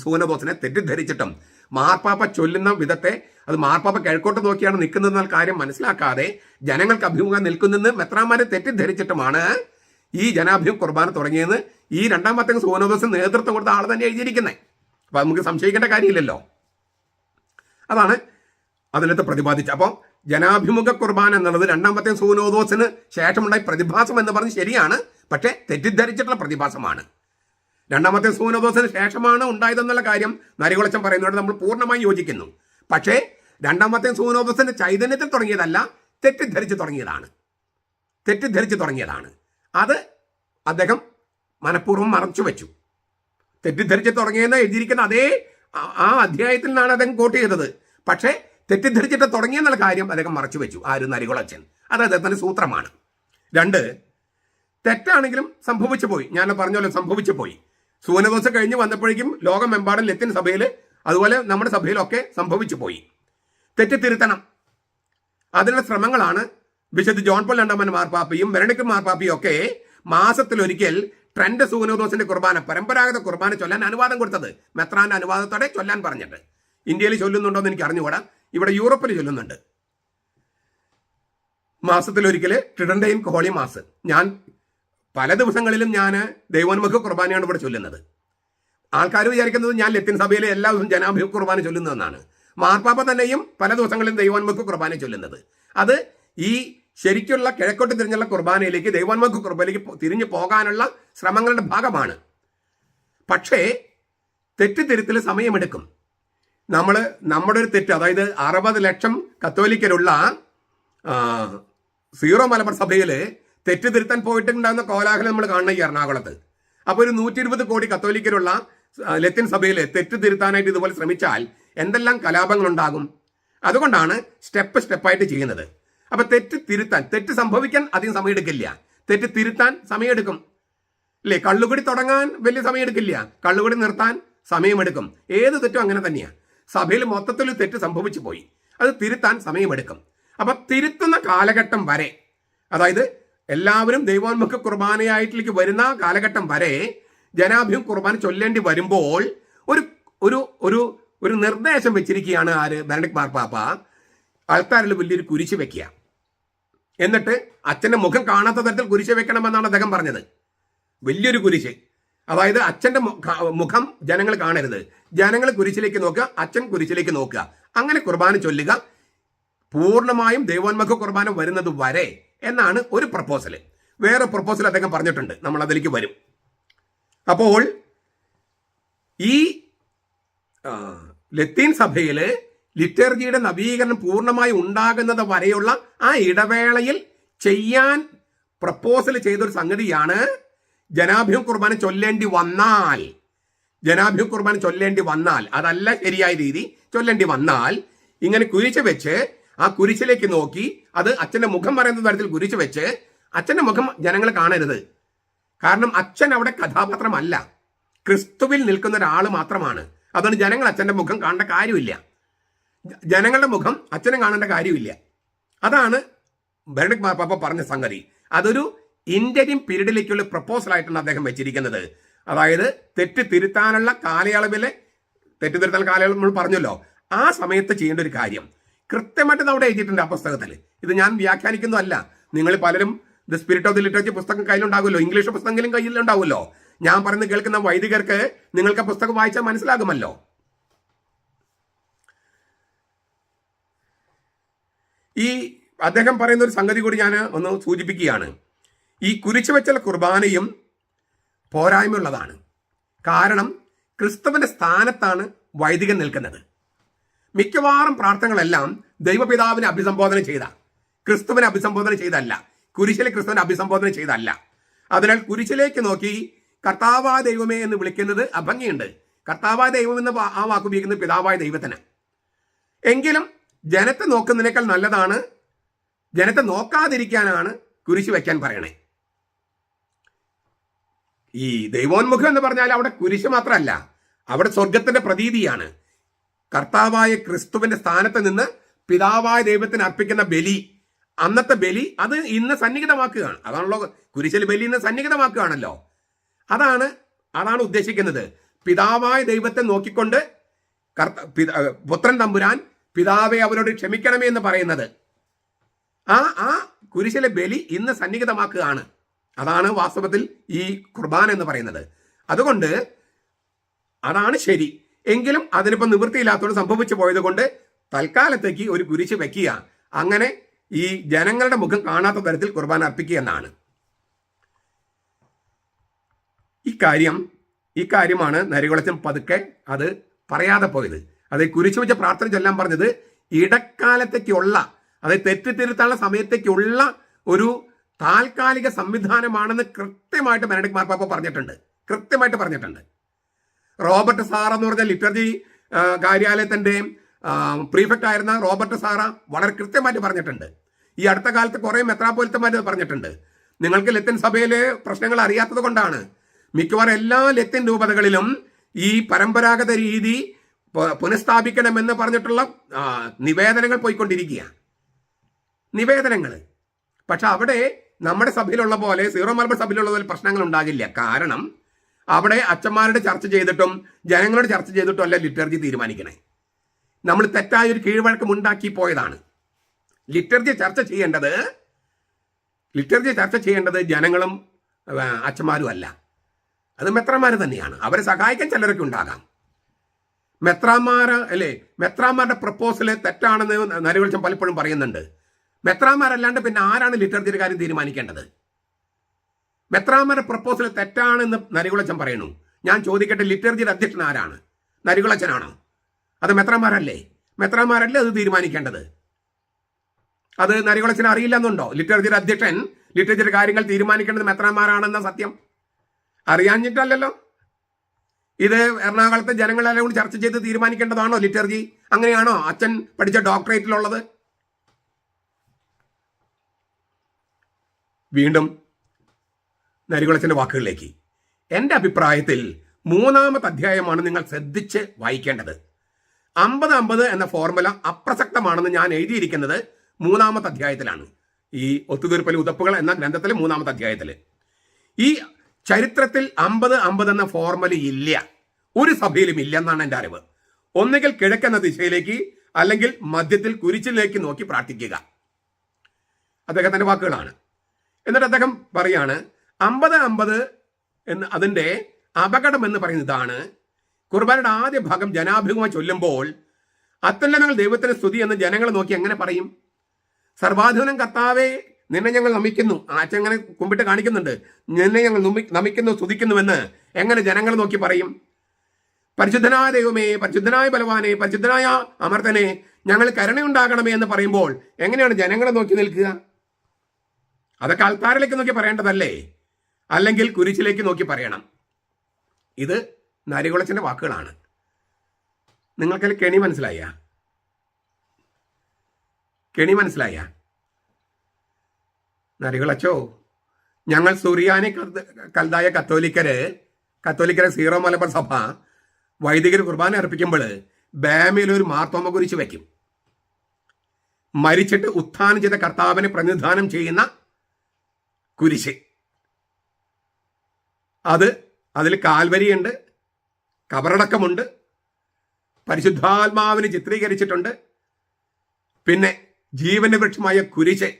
സുനോദോസിനെ തെറ്റിദ്ധരിച്ചിട്ടും മാർപ്പാപ്പ ചൊല്ലുന്ന വിധത്തെ അത് മാർപ്പാപ്പ കിഴക്കോട്ട് നോക്കിയാണ് നിൽക്കുന്നതെന്ന കാര്യം മനസ്സിലാക്കാതെ ജനങ്ങൾക്ക് അഭിമുഖം നിൽക്കുന്നെന്ന് മെത്രാന്മാരെ തെറ്റിദ്ധരിച്ചിട്ടുമാണ് ഈ ജനാഭിമുഖ കുർബാന തുടങ്ങിയെന്ന് ഈ രണ്ടാം വത്തിക്കാൻ സുനോദോസിന് നേതൃത്വം കൊടുത്ത ആൾ തന്നെ എഴുതിയിരിക്കുന്നത്. അപ്പം നമുക്ക് സംശയിക്കേണ്ട കാര്യമില്ലല്ലോ. അതാണ് അതിനകത്ത് പ്രതിപാദിച്ചത്. അപ്പോൾ ജനാഭിമുഖ കുർബാന എന്നുള്ളത് രണ്ടാം വത്തിക്കാൻ സുനോദോസിന് ശേഷമുണ്ടായ പ്രതിഭാസം എന്ന് പറഞ്ഞ് ശരിയാണ്, പക്ഷേ തെറ്റിദ്ധരിച്ചിട്ടുള്ള പ്രതിഭാസമാണ്. രണ്ടാം വത്തിക്കാൻ സുനോദോസിന് ശേഷമാണ് ഉണ്ടായതെന്നുള്ള കാര്യം നരികുളച്ചൻ പറയുന്നതോട് നമ്മൾ പൂർണ്ണമായി യോജിക്കുന്നു. പക്ഷേ രണ്ടാം വത്തിക്കാൻ സുനോദോസിന്റെ ചൈതന്യത്തിൽ തുടങ്ങിയതല്ല, തെറ്റിദ്ധരിച്ച് തുടങ്ങിയതാണ്. അത് അദ്ദേഹം മനഃപൂർവ്വം മറച്ചു വെച്ചു. തെറ്റിദ്ധരിച്ച് തുടങ്ങിയെന്ന് എഴുതിയിരിക്കുന്ന അതേ ആ അധ്യായത്തിൽ നിന്നാണ് അദ്ദേഹം കോട്ട് ചെയ്തത്. പക്ഷേ തെറ്റിദ്ധരിച്ചിട്ട് തുടങ്ങിയെന്നുള്ള കാര്യം അദ്ദേഹം മറച്ചു വെച്ചു. നരികുളച്ചൻ. അത് അദ്ദേഹത്തിന്റെ സൂത്രമാണ്. 2, തെറ്റാണെങ്കിലും സംഭവിച്ചു പോയി. ഞാൻ പറഞ്ഞല്ലോ, സംഭവിച്ചു പോയി. സുനോദോസ് കഴിഞ്ഞ് വന്നപ്പോഴേക്കും ലോകമെമ്പാടും ലത്തീൻ സഭയിൽ അതുപോലെ നമ്മുടെ സഭയിലൊക്കെ സംഭവിച്ചു പോയി. തെറ്റ് തിരുത്തണം. അതിനുള്ള ശ്രമങ്ങളാണ് വിശുദ്ധ ജോൺ പോൾ രണ്ടാമൻ മാർപ്പാപ്പയും ബെനഡിക്ട് മാർപ്പാപ്പയും ഒക്കെ മാസത്തിലൊരിക്കൽ ട്രെൻഡ് സൂനോദോസിന്റെ കുർബാന, പരമ്പരാഗത കുർബാന ചൊല്ലാൻ അനുവാദം കൊടുത്തത്. മെത്രാന്റെ അനുവാദത്തോടെ ചൊല്ലാൻ പറഞ്ഞിട്ട്. ഇന്ത്യയിൽ ചൊല്ലുന്നുണ്ടോ എന്ന് എനിക്ക് അറിഞ്ഞുകൂടാ, ഇവിടെ യൂറോപ്പിൽ ചൊല്ലുന്നുണ്ട്. മാസത്തിലൊരിക്കൽ ട്രിഡന്റൈൻ ഹോളി മാസ്. ഞാൻ പല ദിവസങ്ങളിലും ഞാൻ ദൈവോന്മുഖ കുർബാനയാണ് ഇവിടെ ചൊല്ലുന്നത്. ആൾക്കാർ വിചാരിക്കുന്നത് ഞാൻ ലത്തീൻ സഭയിലെ എല്ലാ ദിവസവും ജനാഭിമുഖ കുർബാന ചൊല്ലുന്നതെന്നാണ്. മാർപ്പാപ്പ തന്നെയും പല ദിവസങ്ങളിലും ദൈവോന്മുഖ കുർബാന ചൊല്ലുന്നത്. അത് ഈ ശരിക്കുള്ള കിഴക്കോട്ട് തിരിഞ്ഞുള്ള കുർബാനയിലേക്ക്, ദൈവോന്മുഖ കുർബാനയിലേക്ക് തിരിഞ്ഞു പോകാനുള്ള ശ്രമങ്ങളുടെ ഭാഗമാണ്. പക്ഷേ തെറ്റുതിരുത്തൽ സമയമെടുക്കും. നമ്മുടെ ഒരു തെറ്റ്, അതായത് 60 ലക്ഷം കത്തോലിക്കരുള്ള സീറോ മലബാർ സഭയിൽ തെറ്റുതിരുത്താൻ പോയിട്ടുണ്ടാകുന്ന കോലാഹലം നമ്മൾ കാണുന്ന ഈ എറണാകുളത്ത്. അപ്പോൾ ഒരു 120 കോടി കത്തോലിക്കരുള്ള ലത്തീൻ സഭയിൽ തെറ്റുതിരുത്താനായിട്ട് ഇതുപോലെ ശ്രമിച്ചാൽ എന്തെല്ലാം കലാപങ്ങളുണ്ടാകും. അതുകൊണ്ടാണ് സ്റ്റെപ്പായിട്ട് ചെയ്യുന്നത്. അപ്പൊ തെറ്റ് സംഭവിക്കാൻ അധികം സമയമെടുക്കില്ല, തെറ്റ് തിരുത്താൻ സമയമെടുക്കും അല്ലേ? കള്ളുകുടി തുടങ്ങാൻ വലിയ സമയമെടുക്കില്ല, കള്ളുകുടി നിർത്താൻ സമയമെടുക്കും. ഏത് തെറ്റും അങ്ങനെ തന്നെയാണ്. സഭയിൽ മൊത്തത്തിൽ തെറ്റ് സംഭവിച്ചു പോയി, അത് തിരുത്താൻ സമയമെടുക്കും. അപ്പൊ തിരുത്തുന്ന കാലഘട്ടം വരെ, അതായത് എല്ലാവരും ദൈവോന്മുഖ കുർബാനയായിട്ടിലേക്ക് വരുന്ന കാലഘട്ടം വരെ ജനാഭിമുഖ കുർബാന ചൊല്ലേണ്ടി വരുമ്പോൾ ഒരു ഒരു ഒരു ഒരു നിർദ്ദേശം വെച്ചിരിക്കുകയാണ് ബെനഡിക്ട് മാർപ്പാപ്പ. ആൾക്കാരിൽ വലിയൊരു കുരിശ് വെക്കുക, എന്നിട്ട് അച്ഛന്റെ മുഖം കാണാത്ത തരത്തിൽ കുരിശ് വെക്കണമെന്നാണ് അദ്ദേഹം പറഞ്ഞത്. വലിയൊരു കുരിശ്, അതായത് അച്ഛന്റെ മുഖം ജനങ്ങൾ കാണരുത്, ജനങ്ങൾ കുരിശിലേക്ക് നോക്കുക, അച്ഛൻ കുരിശിലേക്ക് നോക്കുക. അങ്ങനെ കുർബാന ചൊല്ലുക, പൂർണ്ണമായും ദൈവോന്മുഖ കുർബാന വരുന്നത് വരെ എന്നാണ് ഒരു പ്രപ്പോസൽ. വേറെ പ്രപ്പോസൽ അദ്ദേഹം പറഞ്ഞിട്ടുണ്ട്, നമ്മൾ അതിലേക്ക് വരും. അപ്പോൾ ഈ ലത്തീൻ സഭയിൽ ലിറ്റർജിയുടെ നവീകരണം പൂർണ്ണമായി ഉണ്ടാകുന്നത് വരെയുള്ള ആ ഇടവേളയിൽ ചെയ്യാൻ പ്രപ്പോസൽ ചെയ്തൊരു സംഗതിയാണ് ജനാഭിമുഖ കുർബാന ചൊല്ലേണ്ടി വന്നാൽ, അതല്ല ശരിയായ രീതി, ചൊല്ലേണ്ടി വന്നാൽ ഇങ്ങനെ കുരിശ് വെച്ച് ആ കുരിശിലേക്ക് നോക്കി, അത് അച്ഛന്റെ മുഖം പറയുന്ന തരത്തിൽ കുരിശ് വെച്ച് അച്ഛന്റെ മുഖം ജനങ്ങൾ കാണരുത്. കാരണം അച്ഛൻ അവിടെ കഥാപാത്രമല്ല, ക്രിസ്തുവിൽ നിൽക്കുന്ന ഒരാൾ മാത്രമാണ്. അതുകൊണ്ട് ജനങ്ങൾ അച്ഛന്റെ മുഖം കാണേണ്ട കാര്യമില്ല, ജനങ്ങളുടെ മുഖം അച്ഛനെ കാണേണ്ട കാര്യമില്ല. അതാണ് ബെനഡിക്ട് മാർപ്പാപ്പ പറഞ്ഞ സംഗതി. അതൊരു ഇന്റരിം പീരീഡിലേക്കുള്ള പ്രപ്പോസലായിട്ടാണ് അദ്ദേഹം വെച്ചിരിക്കുന്നത്. അതായത് തെറ്റ് തിരുത്താനുള്ള കാലയളവിലെ നമ്മൾ പറഞ്ഞല്ലോ, ആ സമയത്ത് ചെയ്യേണ്ട ഒരു കാര്യം കൃത്യമായിട്ട് അവിടെ എഴുതിയിട്ടുണ്ട് ആ പുസ്തകത്തിൽ. ഇത് ഞാൻ വ്യാഖ്യാനിക്കുന്നതല്ല. നിങ്ങൾ പലരും the spirit of the literature പുസ്തകം കയ്യിലുണ്ടാകുമല്ലോ, ഇംഗ്ലീഷ് പുസ്തകങ്ങളും കയ്യിലുണ്ടാവുമല്ലോ. ഞാൻ പറയുന്നത് കേൾക്കുന്ന വൈദികർക്ക് നിങ്ങൾക്ക് ആ പുസ്തകം വായിച്ചാൽ മനസ്സിലാകുമല്ലോ. ഈ അദ്ദേഹം പറയുന്ന ഒരു സംഗതി കൂടി ഞാൻ ഒന്ന് സൂചിപ്പിക്കുകയാണ്. ഈ കുരിശ് വെച്ചുള്ള കുർബാനയും പോരായ്മയുള്ളതാണ്. കാരണം ക്രിസ്തുവിന്റെ സ്ഥാനത്താണ് വൈദികൻ നിൽക്കുന്നത്. മിക്കവാറും പ്രാർത്ഥനകളെല്ലാം ദൈവപിതാവിനെ അഭിസംബോധന ചെയ്ത, ക്രിസ്തുവിനെ അഭിസംബോധന ചെയ്തല്ല, കുരിശിലെ ക്രിസ്തുവിനെ അഭിസംബോധന ചെയ്തല്ല. അതിനാൽ കുരിശിലേക്ക് നോക്കി കർത്താവായ ദൈവമേ എന്ന് വിളിക്കുന്നത് അഭംഗിയുണ്ട്. കർത്താവായ ദൈവം എന്ന് ആ വാക്ക് ഉപയോഗിക്കുന്നത് പിതാവായ ദൈവത്തിന്. എങ്കിലും ജനത്തെ നോക്കുന്നതിനേക്കാൾ നല്ലതാണ്, ജനത്തെ നോക്കാതിരിക്കാനാണ് കുരിശ് വയ്ക്കാൻ പറയണേ. ഈ ദൈവോന്മുഖം എന്ന് പറഞ്ഞാൽ അവിടെ കുരിശ് മാത്രമല്ല, അവിടെ സ്വർഗത്തിന്റെ പ്രതീതിയാണ്. കർത്താവായ ക്രിസ്തുവിന്റെ സ്ഥാനത്ത് നിന്ന് പിതാവായ ദൈവത്തിന് അർപ്പിക്കുന്ന ബലി, അന്നത്തെ ബലി, അത് ഇന്ന് സന്നിഹിതമാക്കുകയാണ്. അതാണല്ലോ കുരിശിൽ ബലി ഇന്ന് സന്നിഹിതമാക്കുകയാണല്ലോ. അതാണ് ഉദ്ദേശിക്കുന്നത്. പിതാവായ ദൈവത്തെ നോക്കിക്കൊണ്ട് പുത്രൻ തമ്പുരാൻ പിതാവെ അവരോട് ക്ഷമിക്കണമേ എന്ന് പറയുന്നത്. ആ കുരിശിലെ ബലി ഇന്ന് സന്നിഹിതമാക്കുകയാണ്. അതാണ് വാസ്തവത്തിൽ ഈ കുർബാന എന്ന് പറയുന്നത്. അതുകൊണ്ട് അതാണ് ശരി. എങ്കിലും അതിനിപ്പോൾ നിവൃത്തിയില്ലാത്തതുകൊണ്ട് സംഭവിച്ചു പോയത് കൊണ്ട് തൽക്കാലത്തേക്ക് ഒരു കുരിശ് വെക്കുക, അങ്ങനെ ഈ ജനങ്ങളുടെ മുഖം കാണാത്ത തരത്തിൽ കുർബാന അർപ്പിക്കുക എന്നാണ്. ഈ കാര്യമാണ് നരികുളച്ചൻ പതുക്കെ അത് പറയാതെ പോയത്. അത് കുരിശ് വെച്ച പ്രാർത്ഥന ചൊല്ലാൻ പറഞ്ഞത് ഇടക്കാലത്തേക്കുള്ള, അതായത് തെറ്റിത്തിരുത്താനുള്ള സമയത്തേക്കുള്ള ഒരു താൽക്കാലിക സംവിധാനമാണെന്ന് കൃത്യമായിട്ട് ബെനഡിക്ട് മാർപ്പാപ്പ പറഞ്ഞിട്ടുണ്ട്. റോബർട്ട് സാറ എന്ന് പറഞ്ഞ ലിറ്റർജി കാര്യാലയത്തിന്റെ പ്രീഫെക്റ്റ് ആയിരുന്ന റോബർട്ട് സാറ വളരെ കൃത്യമായിട്ട് പറഞ്ഞിട്ടുണ്ട്. ഈ അടുത്ത കാലത്ത് കുറെ മെത്രാപ്പോലിത്തമാർ പറഞ്ഞിട്ടുണ്ട്. നിങ്ങൾക്ക് ലത്തീൻ സഭയിലെ പ്രശ്നങ്ങൾ അറിയാത്തത് കൊണ്ടാണ് മിക്കവാറും എല്ലാ ലത്തീൻ രൂപതകളിലും ഈ പരമ്പരാഗത രീതി പുനഃസ്ഥാപിക്കണമെന്ന് പറഞ്ഞിട്ടുള്ള നിവേദനങ്ങൾ പോയിക്കൊണ്ടിരിക്കുക. നിവേദനങ്ങൾ പക്ഷെ അവിടെ നമ്മുടെ സഭയിലുള്ള പോലെ സീറോ മലബാർ സഭയിലുള്ള പോലെ പ്രശ്നങ്ങൾ ഉണ്ടാകില്ല. കാരണം അവിടെ അച്ഛന്മാരുടെ ചർച്ച ചെയ്തിട്ടും ജനങ്ങളുടെ ചർച്ച ചെയ്തിട്ടും അല്ല ലിറ്റർജി തീരുമാനിക്കണേ. നമ്മൾ തെറ്റായ ഒരു കീഴ്വഴക്കം ഉണ്ടാക്കി പോയതാണ്. ലിറ്റർജി ചർച്ച ചെയ്യേണ്ടത് ജനങ്ങളും അച്ഛന്മാരും അല്ല, അത് മെത്രാന്മാർ തന്നെയാണ്. അവരെ സഹായിക്കാൻ ചിലരൊക്കെ ഉണ്ടാകാം. മെത്രാന്മാരുടെ പ്രപ്പോസൽ തെറ്റാണെന്ന് നരിവെളിച്ചം പലപ്പോഴും പറയുന്നുണ്ട്. മെത്രാന്മാരല്ലാണ്ട് പിന്നെ ആരാണ് ലിറ്റർജിയുടെ കാര്യം തീരുമാനിക്കേണ്ടത്? മെത്രാന്മാരുടെ പ്രപ്പോസൽ തെറ്റാണെന്ന് നരികുളച്ചൻ പറയുന്നു. ഞാൻ ചോദിക്കട്ടെ, ലിറ്റർജിയുടെ അധ്യക്ഷൻ ആരാണ്? നരികുളച്ചനാണോ? അത് മെത്രാന്മാരല്ലേ അത് തീരുമാനിക്കേണ്ടത്? അത് നരികുളച്ചന് അറിയില്ലെന്നുണ്ടോ? ലിറ്റർജിയുടെ അധ്യക്ഷൻ ലിറ്റർജിയുടെ കാര്യങ്ങൾ തീരുമാനിക്കേണ്ടത് മെത്രാന്മാരാണെന്ന സത്യം അറിയാഞ്ഞിട്ടല്ലല്ലോ. ഇത് എറണാകുളത്തെ ജനങ്ങളെല്ലാം കൂടി ചർച്ച ചെയ്ത് തീരുമാനിക്കേണ്ടതാണോ ലിറ്റർജി? അങ്ങനെയാണോ അച്ഛൻ പഠിച്ച ഡോക്ടറേറ്റിലുള്ളത്? വീണ്ടും നരികുളച്ചന്റെ വാക്കുകളിലേക്ക്. എൻ്റെ അഭിപ്രായത്തിൽ 3-ാമത്തെ അധ്യായമാണ് നിങ്ങൾ ശ്രദ്ധിച്ച് വായിക്കേണ്ടത്. 50-50 എന്ന ഫോർമുല അപ്രസക്തമാണെന്ന് ഞാൻ എഴുതിയിരിക്കുന്നത് 3-ാമത്തെ അധ്യായത്തിലാണ്. ഈ ഒത്തുതീർപ്പൽ ഉതപ്പുകൾ എന്ന ഗ്രന്ഥത്തിലെ 3-ാമത്തെ അധ്യായത്തിൽ. ഈ ചരിത്രത്തിൽ 50-50 എന്ന ഫോർമുല ഇല്ല, ഒരു സഭയിലും ഇല്ലെന്നാണ് എൻ്റെ അറിവ്. ഒന്നുകിൽ കിഴക്കെന്ന ദിശയിലേക്ക്, അല്ലെങ്കിൽ മധ്യത്തിൽ കുരിശിലേക്ക് നോക്കി പ്രാർത്ഥിക്കുക. അദ്ദേഹത്തിന്റെ വാക്കുകളാണ്. എന്നിട്ട് അദ്ദേഹം പറയാണ് 50-50 എന്ന് അതിൻ്റെ അപകടം എന്ന് പറയുന്നത് ഇതാണ്. കുർബാനയുടെ ആദ്യ ഭാഗം ജനാഭിമുഖമായി ചൊല്ലുമ്പോൾ അത്യുന്നതങ്ങൾ ദൈവത്തിന് സ്തുതി എന്ന് ജനങ്ങൾ നോക്കി എങ്ങനെ പറയും? സർവാധീനം കർത്താവേ നിന്നെ ഞങ്ങൾ നമിക്കുന്നു. അച്ഛൻ അങ്ങനെ കുമ്പിട്ട് കാണിക്കുന്നുണ്ട്. നിന്നെ ഞങ്ങൾ നമിക്കുന്നു സ്തുതിക്കുന്നുവെന്ന് എങ്ങനെ ജനങ്ങൾ നോക്കി പറയും? പരിശുദ്ധനായ ദൈവമേ, പരിശുദ്ധനായ ബലവാനെ, പരിശുദ്ധനായ അമർത്തനെ, ഞങ്ങൾ കരുണയുണ്ടാകണമേ എന്ന് പറയുമ്പോൾ എങ്ങനെയാണ് ജനങ്ങളെ നോക്കി നിൽക്കുക? അതൊക്കെ ആൾക്കാരിലേക്ക് നോക്കി പറയേണ്ടതല്ലേ? അല്ലെങ്കിൽ കുരിശിലേക്ക് നോക്കി പറയണം. ഇത് നരികുളച്ചന്റെ വാക്കുകളാണ്. നിങ്ങൾക്ക് കെണി മനസ്സിലായ? നരികുളച്ചോ, ഞങ്ങൾ സുറിയാനി കൽതായ കത്തോലിക്കരെ സീറോ മലബാർ സഭ വൈദികർ കുർബാന അർപ്പിക്കുമ്പോൾ ബാമയിൽ ഒരു മാർത്തോമ കുരിശ് വയ്ക്കും. മരിച്ചിട്ട് ഉത്ഥാനം ചെയ്ത കർത്താവിനെ പ്രതിനിധാനം ചെയ്യുന്ന കുരിശ്. അതിൽ കാൽവരിയുണ്ട്, കബറടക്കമുണ്ട്, പരിശുദ്ധാത്മാവിന് ചിത്രീകരിച്ചിട്ടുണ്ട്. പിന്നെ ജീവന്റെ വൃക്ഷമായ കുരിശ്,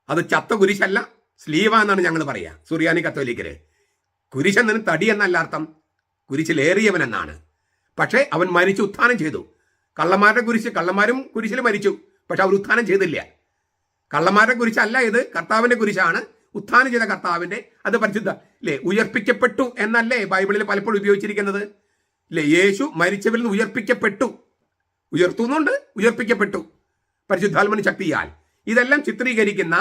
അത് ചത്ത കുരിശല്ല, സ്ലീവ എന്നാണ് ഞങ്ങൾ പറയുക സുറിയാനി കത്തോലിക്കര്. കുരിശ് എന്നതിന് തടി എന്നല്ല അർത്ഥം, കുരിശിലേറിയവൻ എന്നാണ്. പക്ഷേ അവൻ മരിച്ചു ഉത്ഥാനം ചെയ്തു. കള്ളന്മാരുടെ കുരിശ്, കള്ളന്മാരും കുരിശിൽ മരിച്ചു, പക്ഷെ അവർ ഉത്ഥാനം ചെയ്തില്ല. കള്ളന്മാരുടെ കുരിശല്ല ഇത്, കർത്താവിന്റെ കുരിശാണ്. ഉത്ഥാനം ചെയ്ത കർത്താവിന്റെ, അത് പരിശുദ്ധ ഉയർപ്പിക്കപ്പെട്ടു എന്നല്ലേ ബൈബിളിൽ പലപ്പോഴും ഉപയോഗിച്ചിരിക്കുന്നത്. യേശു മരിച്ചവരിൽ നിന്ന് ഉയർപ്പിക്കപ്പെട്ടു പരിശുദ്ധാത്മന് ശക്തിയാൽ. ഇതെല്ലാം ചിത്രീകരിക്കുന്ന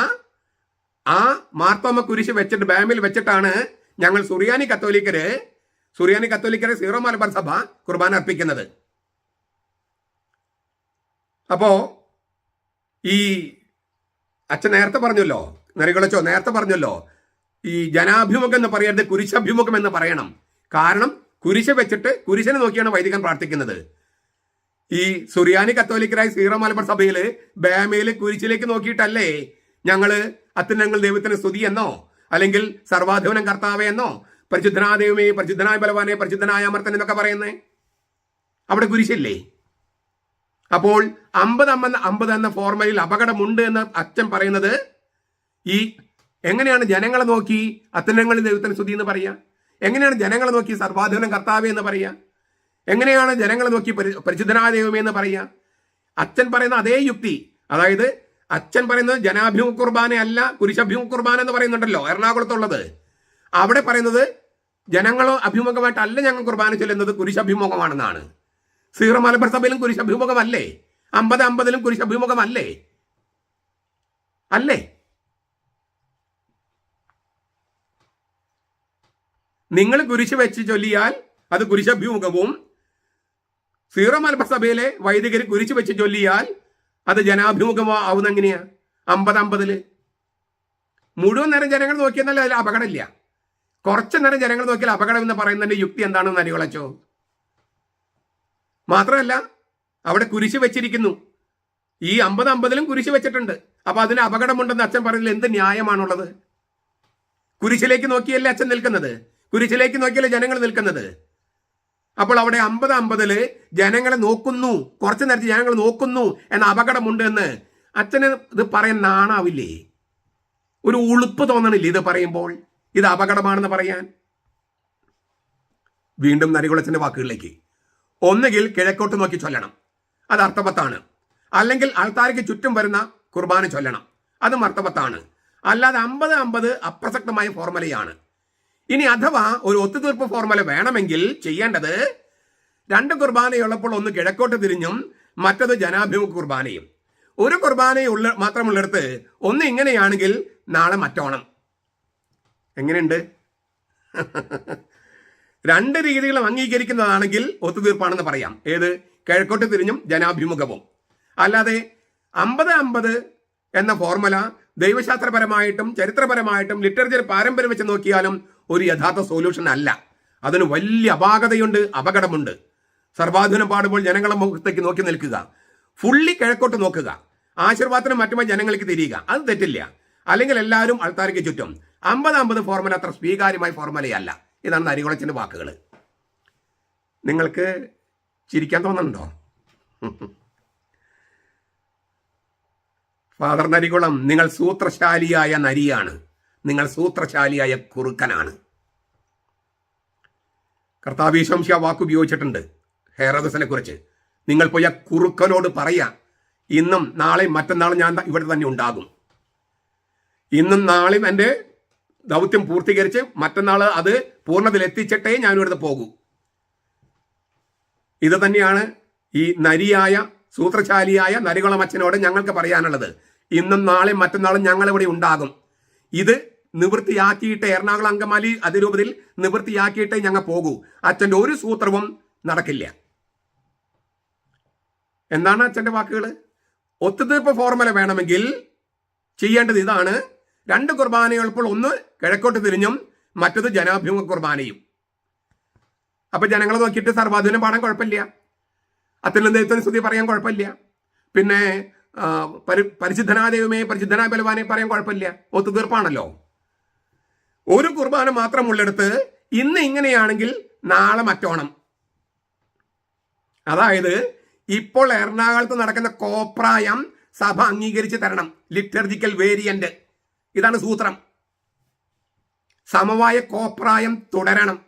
ആ മാർത്തോമ കുരിശ് വെച്ചിട്ട് ബാമിൽ വെച്ചിട്ടാണ് ഞങ്ങൾ സുറിയാനി കത്തോലിക്കരെ സീറോ മലബാർ സഭ കുർബാന അർപ്പിക്കുന്നത്. അപ്പോ ഈ അച്ഛൻ നേരത്തെ പറഞ്ഞല്ലോ, നരികുളച്ചോ നേരത്തെ പറഞ്ഞല്ലോ, ഈ ജനാഭിമുഖം എന്ന് പറയരുത്, കുരിശഭിമുഖം എന്ന് പറയണം. കാരണം കുരിശ് വെച്ചിട്ട് കുരിശിനെ നോക്കിയാണ് വൈദികൻ പ്രാർത്ഥിക്കുന്നത്. ഈ സുറിയാനി കത്തോലിക്കരായ സീറോ മലബാർ സഭയിൽ ബാമയിൽ കുരിശിലേക്ക് നോക്കിയിട്ടല്ലേ ഞങ്ങള് അത്യുന്നതങ്ങൾ ദൈവത്തിന് സ്തുതി എന്നോ, അല്ലെങ്കിൽ സർവാധീനം കർത്താവേ എന്നോ, പരിശുദ്ധനായ ദൈവമേ, പരിശുദ്ധനായ ബലവാനെ, പരിശുദ്ധനായ അമർത്തൻ എന്നൊക്കെ പറയുന്നേ? അവിടെ കുരിശില്ലേ? അപ്പോൾ 50-50 എന്ന ഫോർമുലയിൽ അപകടമുണ്ട് എന്ന് അച്ഛൻ പറയുന്നത് ഈ എങ്ങനെയാണ് ജനങ്ങളെ നോക്കി അത്യുന്നതങ്ങളിൽ ദൈവത്തിന് സ്തുതി എന്ന് പറയാ? എങ്ങനെയാണ് ജനങ്ങളെ നോക്കി സർവാധീനം കർത്താവേ എന്ന് പറയാ? എങ്ങനെയാണ് ജനങ്ങളെ നോക്കി പരിശുദ്ധനായ ദൈവമേ എന്ന് പറയാ? അച്ഛൻ പറയുന്ന അതേ യുക്തി, അതായത് അച്ഛൻ പറയുന്നത് ജനാഭിമുഖ കുർബാന അല്ല, കുരിശഭിമുഖ കുർബാന എന്ന് പറയുന്നുണ്ടല്ലോ എറണാകുളത്തുള്ളത്. അവിടെ പറയുന്നത് ജനങ്ങളോ അഭിമുഖമായിട്ടല്ല ഞങ്ങൾ കുർബാന ചൊല്ലുന്നത്, കുരിശഭിമുഖമാണെന്നാണ്. സീറോ മലബാർ സഭയിലും കുരിശഭിമുഖമല്ലേ? 50-50 കുരിശഭിമുഖമല്ലേ? അല്ലേ? നിങ്ങൾ കുരിശ് വെച്ച് ചൊല്ലിയാൽ അത് കുരിശഭിമുഖവും, സീറോ മലബാർ സഭയിലെ വൈദികർ കുരിശ് വെച്ച് ചൊല്ലിയാൽ അത് ജനാഭിമുഖമോ ആവുന്ന എങ്ങനെയാ? 50-50 മുഴുവൻ നേരം ജനങ്ങൾ നോക്കിയെന്നല്ല അതിൽ അപകടമില്ല. കുറച്ചു നേരം ജനങ്ങൾ നോക്കിയാൽ അപകടം എന്ന് പറയുന്നതിന്റെ യുക്തി എന്താണെന്ന് നരികുളച്ചോ? മാത്രമല്ല അവിടെ കുരിശ് വെച്ചിരിക്കുന്നു. ഈ 50-50 കുരിശ് വെച്ചിട്ടുണ്ട്. അപ്പൊ അതിന് അപകടമുണ്ടെന്ന് അച്ഛൻ പറയുന്നതിൽ എന്ത് ന്യായമാണുള്ളത്? കുരിശിലേക്ക് നോക്കിയല്ലേ അച്ഛൻ നിൽക്കുന്നത്? കുരിശിലേക്ക് നോക്കിയല്ലേ ജനങ്ങൾ നിൽക്കുന്നത്? അപ്പോൾ അവിടെ 50-50 ജനങ്ങളെ നോക്കുന്നു, കുറച്ചു നേരത്തെ ജനങ്ങൾ നോക്കുന്നു എന്ന അപകടമുണ്ട് എന്ന് അച്ഛന് ഇത് പറയാൻ നാണാവില്ലേ? ഒരു ഉളുപ്പ് തോന്നണില്ലേ ഇത് പറയുമ്പോൾ? ഇത് അപകടമാണെന്ന് പറയാൻ. വീണ്ടും നരികുളച്ചന്റെ വാക്കുകളിലേക്ക്. ഒന്നുകിൽ കിഴക്കോട്ട് നോക്കി ചൊല്ലണം, അത് അർത്ഥവത്താണ്. അല്ലെങ്കിൽ ആൾത്താരയ്ക്ക് ചുറ്റും വരുന്ന കുർബാന ചൊല്ലണം, അതും അർത്ഥവത്താണ്. അല്ലാതെ 50-50 അപ്രസക്തമായ ഫോർമുലയാണ്. ഇനി അഥവാ ഒരു ഒത്തുതീർപ്പ് ഫോർമുല വേണമെങ്കിൽ ചെയ്യേണ്ടത് 2 കുർബാനയുള്ളപ്പോൾ ഒന്ന് കിഴക്കോട്ട് തിരിഞ്ഞും മറ്റത് ജനാഭിമുഖ കുർബാനയും. ഒരു കുർബാനയുള്ള മാത്രമുള്ളിടത്ത് ഒന്ന് ഇങ്ങനെയാണെങ്കിൽ നാളെ മറ്റോണം. എങ്ങനെയുണ്ട്? 2 രീതികളും അംഗീകരിക്കുന്നതാണെങ്കിൽ ഒത്തുതീർപ്പാണെന്ന് പറയാം. ഏത്? കിഴക്കോട്ട് തിരിഞ്ഞും ജനാഭിമുഖവും. അല്ലാതെ 50-50 എന്ന ഫോർമുല ദൈവശാസ്ത്രപരമായിട്ടും ചരിത്രപരമായിട്ടും ലിറ്ററേച്ചർ പാരമ്പര്യം വെച്ച് നോക്കിയാലും ഒരു യഥാർത്ഥ സൊല്യൂഷൻ അല്ല. അതിന് വലിയ അപാകതയുണ്ട്, അപകടമുണ്ട്. സർവാധുനം പാടുമ്പോൾ ജനങ്ങളെ മുഖത്തേക്ക് നോക്കി നിൽക്കുക, ഫുള്ളി കിഴക്കോട്ട് നോക്കുക, ആശീർവാദത്തിനും മറ്റുമായി ജനങ്ങൾക്ക് തിരിയുക, അത് തെറ്റില്ല. അല്ലെങ്കിൽ എല്ലാവരും ആൾത്താരയ്ക്ക് ചുറ്റും. 50-50 ഫോർമുല അത്ര സ്വീകാര്യമായ ഫോർമുലയല്ല. ഇതാണ് നരികുളച്ചന്റെ വാക്കുകൾ. നിങ്ങൾക്ക് ചിരിക്കാൻ തോന്നുന്നുണ്ടോ? ഫാദർ നരികുളം, നിങ്ങൾ സൂത്രശാലിയായ നരിയാണ്, നിങ്ങൾ സൂത്രശാലിയായ കുറുക്കനാണ്. കർത്താവ് ഈശോമിശിഹാ വാക്കുപയോഗിച്ചിട്ടുണ്ട് ഹെരോദസിനെ കുറിച്ച്. നിങ്ങൾ പോയി ആ കുറുക്കനോട് പറയാ, ഇന്നും നാളെയും മറ്റന്നാളും ഞാൻ ഇവിടെ തന്നെ ഉണ്ടാകും. ഇന്നും നാളെയും എൻ്റെ ദൗത്യം പൂർത്തീകരിച്ച് മറ്റന്നാൾ അത് പൂർണ്ണതയിൽ എത്തിച്ചിട്ടേ ഞാൻ ഇവിടുന്ന് പോകൂ. ഇത് തന്നെയാണ് ഈ നരിയായ സൂത്രശാലിയായ നരികുളമച്ചനോട് ഞങ്ങൾക്ക് പറയാനുള്ളത്. ഇന്നും നാളെയും മറ്റന്നാളും ഞങ്ങളിവിടെ ഉണ്ടാകും. ഇത് നിവൃത്തിയാക്കിയിട്ട് എറണാകുളം അങ്കമാലി അതിരൂപതയിൽ നിവൃത്തിയാക്കിയിട്ടേ ഞങ്ങൾ പോകൂ. അച്ഛൻ്റെ ഒരു സൂത്രവും നടക്കില്ല. എന്താണ് അച്ഛൻ്റെ വാക്കുകൾ? ഒത്തുതീർപ്പ് ഫോർമുല വേണമെങ്കിൽ ചെയ്യേണ്ടത് ഇതാണ്. 2 കുർബാനയുള്ളപ്പോൾ ഒന്ന് കിഴക്കോട്ട് തിരിഞ്ഞും മറ്റത് ജനാഭിമുഖ കുർബാനയും. അപ്പൊ ജനങ്ങളെ നോക്കിയിട്ട് സർവാധുനം പാടാൻ കുഴപ്പമില്ല, അത്യുന്നത ദൈവത്തിന് സ്തുതി പറയാൻ കുഴപ്പമില്ല, പിന്നെ പരിശുദ്ധനായ ദൈവമേ പരിശുദ്ധനായ ബലവാനെ പറയാൻ കുഴപ്പമില്ല. ഒത്തുതീർപ്പാണല്ലോ. ഒരു കുർബാന മാത്രമുള്ളിടത്ത് ഇന്ന് ഇങ്ങനെയാണെങ്കിൽ നാളെ മറ്റോണം. അതായത് ഇപ്പോൾ എറണാകുളത്ത് നടക്കുന്ന കോപ്രായം സഭ അംഗീകരിച്ച് തരണം. ലിറ്റർജിക്കൽ വേരിയന്റ്, ഇതാണ് സൂത്രം. സമവായ കോപ്രായം തുടരണം.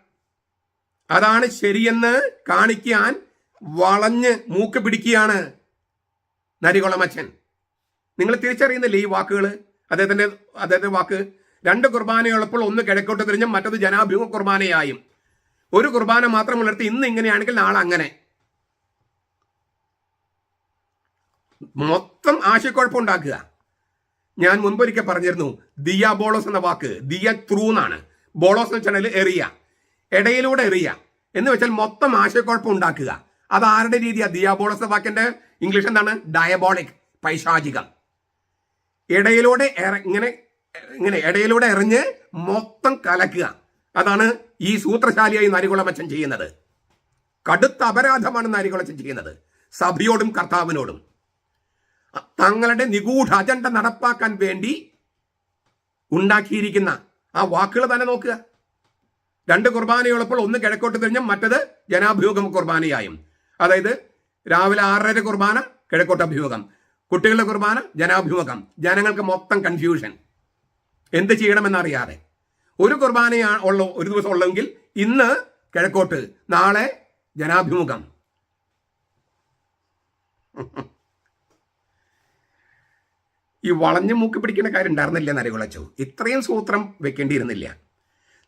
അതാണ് ശരിയെന്ന് കാണിക്കാൻ വളഞ്ഞ് മൂക്ക് പിടിക്കുകയാണ് നരികുളമച്ചൻ. നിങ്ങൾ തിരിച്ചറിയുന്നില്ലേ ഈ വാക്കുകൾ? അദ്ദേഹത്തിന്റെ വാക്ക് 2 കുർബാനയുള്ളപ്പോൾ ഒന്ന് കിഴക്കോട്ട് തിരിഞ്ഞും മറ്റത് ജനാഭിമുഖ കുർബാനയായും. ഒരു കുർബാന മാത്രമുള്ളിടത്ത് ഇന്ന് ഇങ്ങനെയാണെങ്കിൽ നാളെ അങ്ങനെ. മൊത്തം ആശയക്കുഴപ്പമുണ്ടാക്കുക. ഞാൻ മുൻപൊരിക്കൽ പറഞ്ഞിരുന്നു, ദിയാബോളോസ് എന്ന വാക്ക് ദിയ ത്രൂ എന്നാണ്. ബോളോസ് എന്ന് വെച്ചാൽ എറിയ, ഇടയിലൂടെ എറിയ എന്ന് വെച്ചാൽ മൊത്തം ആശയക്കുഴപ്പം ഉണ്ടാക്കുക. അത് ആരുടെ രീതിയാ? ദിയാബോളോസ് വാക്കിന്റെ ഇംഗ്ലീഷ് എന്താണ്? ഡയബോളിക്, പൈശാചികം. ഇടയിലൂടെ ഇങ്ങനെ ഇടയിലൂടെ എറിഞ്ഞ് മൊത്തം കലക്കുക. അതാണ് ഈ സൂത്രശാലിയായി നരികുളമച്ചൻ ചെയ്യുന്നത്. കടുത്ത അപരാധമാണ് നരികുളച്ചൻ ചെയ്യുന്നത് സഭയോടും കർത്താവിനോടും. തങ്ങളുടെ നിഗൂഢ അജണ്ട നടപ്പാക്കാൻ വേണ്ടി ഉണ്ടാക്കിയിരിക്കുന്ന ആ വാക്കുകൾ തന്നെ നോക്കുക. 2 കുർബാനയുള്ളപ്പോൾ ഒന്ന് കിഴക്കോട്ട് തിരിഞ്ഞും മറ്റത് ജനാഭിമുഖ കുർബാനയായും. അതായത് രാവിലെ 6:30 കുർബാന കിഴക്കോട്ട് അഭിമുഖം, കുട്ടികളുടെ കുർബാന ജനാഭിമുഖം. ജനങ്ങൾക്ക് മൊത്തം കൺഫ്യൂഷൻ, എന്ത് ചെയ്യണമെന്നറിയാതെ. ഒരു കുർബാനയാണ് ഒരു ദിവസം ഉള്ളെങ്കിൽ ഇന്ന് കിഴക്കോട്ട്, നാളെ ജനാഭിമുഖം. ഈ വളഞ്ഞു മൂക്ക് പിടിക്കുന്ന കാര്യം ഉണ്ടായിരുന്നില്ല നരികുളച്ചു. ഇത്രയും സൂത്രം വെക്കേണ്ടിയിരുന്നില്ല.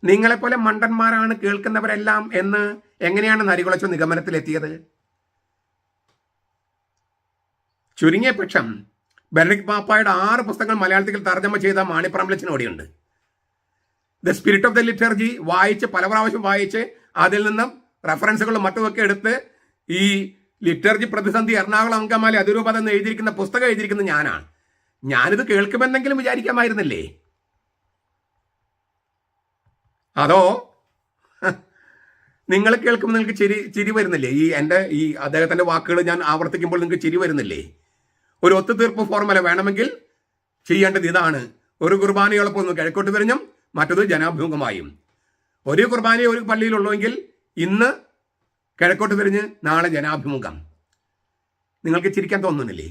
നിങ്ങളെപ്പോലെ മണ്ടന്മാരാണ് കേൾക്കുന്നവരെല്ലാം എന്ന് എങ്ങനെയാണ് നരികുളച്ചു നിഗമനത്തിലെത്തിയത്? ചുരുങ്ങിയ പക്ഷം ബെനഡിക്ട് പാപ്പായുടെ 6 പുസ്തകങ്ങൾ മലയാളത്തിൽ തർജ്ജമ ചെയ്ത മാണിപ്പറമ്പിലച്ചനോടെയുണ്ട്. The spirit of the liturgy വായിച്ച് പല പ്രാവശ്യം വായിച്ച് അതിൽ നിന്നും റെഫറൻസുകളും മറ്റുമൊക്കെ എടുത്ത് ഈ ലിറ്റർജി പ്രതിസന്ധി എറണാകുളം അങ്കമാലി അതിരൂപത എന്ന് എഴുതിയിരിക്കുന്ന പുസ്തകം എഴുതിയിരിക്കുന്നത് ഞാനാണ്. ഞാനിത് കേൾക്കുമെന്നെങ്കിലും വിചാരിക്കാമായിരുന്നില്ലേ? അതോ നിങ്ങൾ കേൾക്കുമ്പോൾ നിങ്ങൾക്ക് ചിരി വരുന്നില്ലേ? ഈ അദ്ദേഹത്തിന്റെ വാക്കുകൾ ഞാൻ ആവർത്തിക്കുമ്പോൾ നിങ്ങൾക്ക് ചിരി വരുന്നില്ലേ? ഒരു ഒത്തുതീർപ്പ് ഫോർമുല വേണമെങ്കിൽ ചെയ്യേണ്ടത് ഇതാണ്: ഒരു കുർബാനയോടൊപ്പം ഒന്ന് കിഴക്കോട്ട് തിരിഞ്ഞും മറ്റത് ജനാഭിമുഖമായും. ഒരു കുർബാന ഒരു പള്ളിയിലുള്ളെങ്കിൽ ഇന്ന് കിഴക്കോട്ട് തിരിഞ്ഞ് നാളെ ജനാഭിമുഖം. നിങ്ങൾക്ക് ചിരിക്കാൻ തോന്നുന്നില്ലേ?